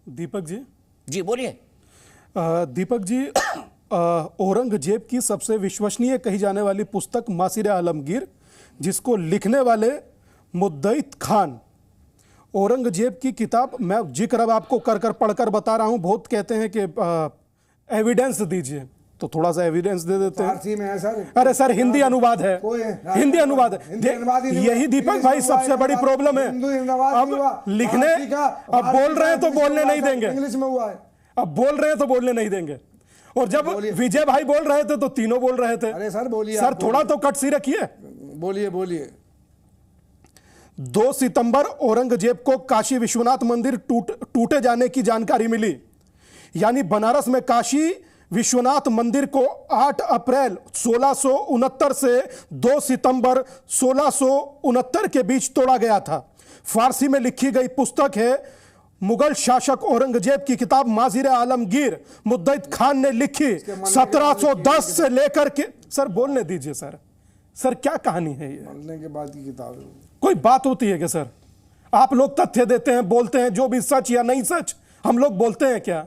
दीपक जी, जी बोलिए। दीपक जी, औरंगजेब की सबसे विश्वसनीय कही जाने वाली पुस्तक मासिर आलमगीर, जिसको लिखने वाले मुद्दईत खान, औरंगजेब की किताब, मैं जिक्र अब आपको कर कर पढ़कर बता रहा हूं। बहुत कहते हैं कि एविडेंस दीजिए, तो थोड़ा सा एविडेंस दे देते हैं। फारसी में है सर। अरे सर, हिंदी अनुवाद है, हिंदी अनुवाद है। यही दीपक भाई सबसे बड़ी प्रॉब्लम है। अब लिखने, अब बोल रहे हैं तो बोलने नहीं देंगे, इंग्लिश में हुआ है, अब बोल रहे हैं तो बोलने नहीं देंगे। और जब विजय भाई बोल रहे थे तो तीनों बोल रहे थे। अरे सर बोलिए सर, थोड़ा तो कट सी रखिए। बोलिए। 2 सितंबर औरंगजेब को काशी विश्वनाथ मंदिर टूटे जाने की जानकारी मिली। यानी बनारस में काशी विश्वनाथ मंदिर को 8 अप्रैल 1669 से 2 सितंबर 1669 के बीच तोड़ा गया था। फारसी में लिखी गई पुस्तक है मुगल शासक औरंगजेब की किताब माजिर आलमगीर, मुद्दईत खान ने लिखी 1710 से लेकर के। सर बोलने दीजिए सर क्या कहानी है ये? मरने के बाद की किताब है। कोई बात होती है क्या सर? आप लोग तथ्य देते हैं, बोलते हैं, जो भी सच या नहीं सच हम लोग बोलते हैं क्या?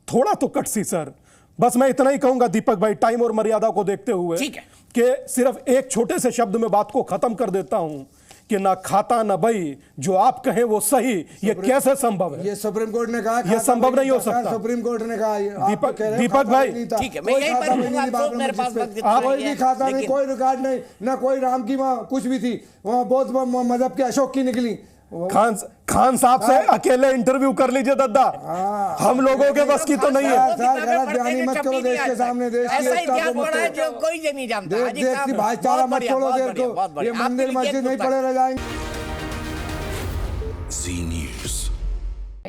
थोड़ा तो कट सी सर। बस मैं इतना ही कहूंगा दीपक भाई, टाइम और मर्यादा को देखते हुए, कि सिर्फ एक छोटे से शब्द में बात को खत्म कर देता हूं कि ना खाता ना बही, जो आप कहें वो सही, ये कैसे संभव है? ये सुप्रीम कोर्ट ने कहा, ये संभव नहीं हो सकता। सुप्रीम कोर्ट ने कहा। दीपक भाई, ठीक है, मैं यहीं पर रहूंगा, अफसोस मेरे पास वक्त इतना कोई नहीं भी है, खाता नहीं, लेकिन- कोई रिकॉर्ड नहीं, ना कोई राम की वहाँ कुछ भी थी, वहाँ बौद्ध मजहब के अशोक की निकली। खान साहब से अकेले इंटरव्यू कर लीजिए दद्दा, हम लोगों के बस की तो नहीं है। गलत बयानी मत करो देश के सामने, देश की ऐसा एकता इतिहास को मत पढ़ा है तोड़ो। जो कोई नहीं जानता। देश हाजी देश साहब, की भाईचारा बहुत मत बढ़िया, तोड़ो बहुत देश बढ़िया, को, बहुत ये बढ़िया। मंदिर आपके लिए मस्जिद नहीं एक पड़े रह जाएंगे। जी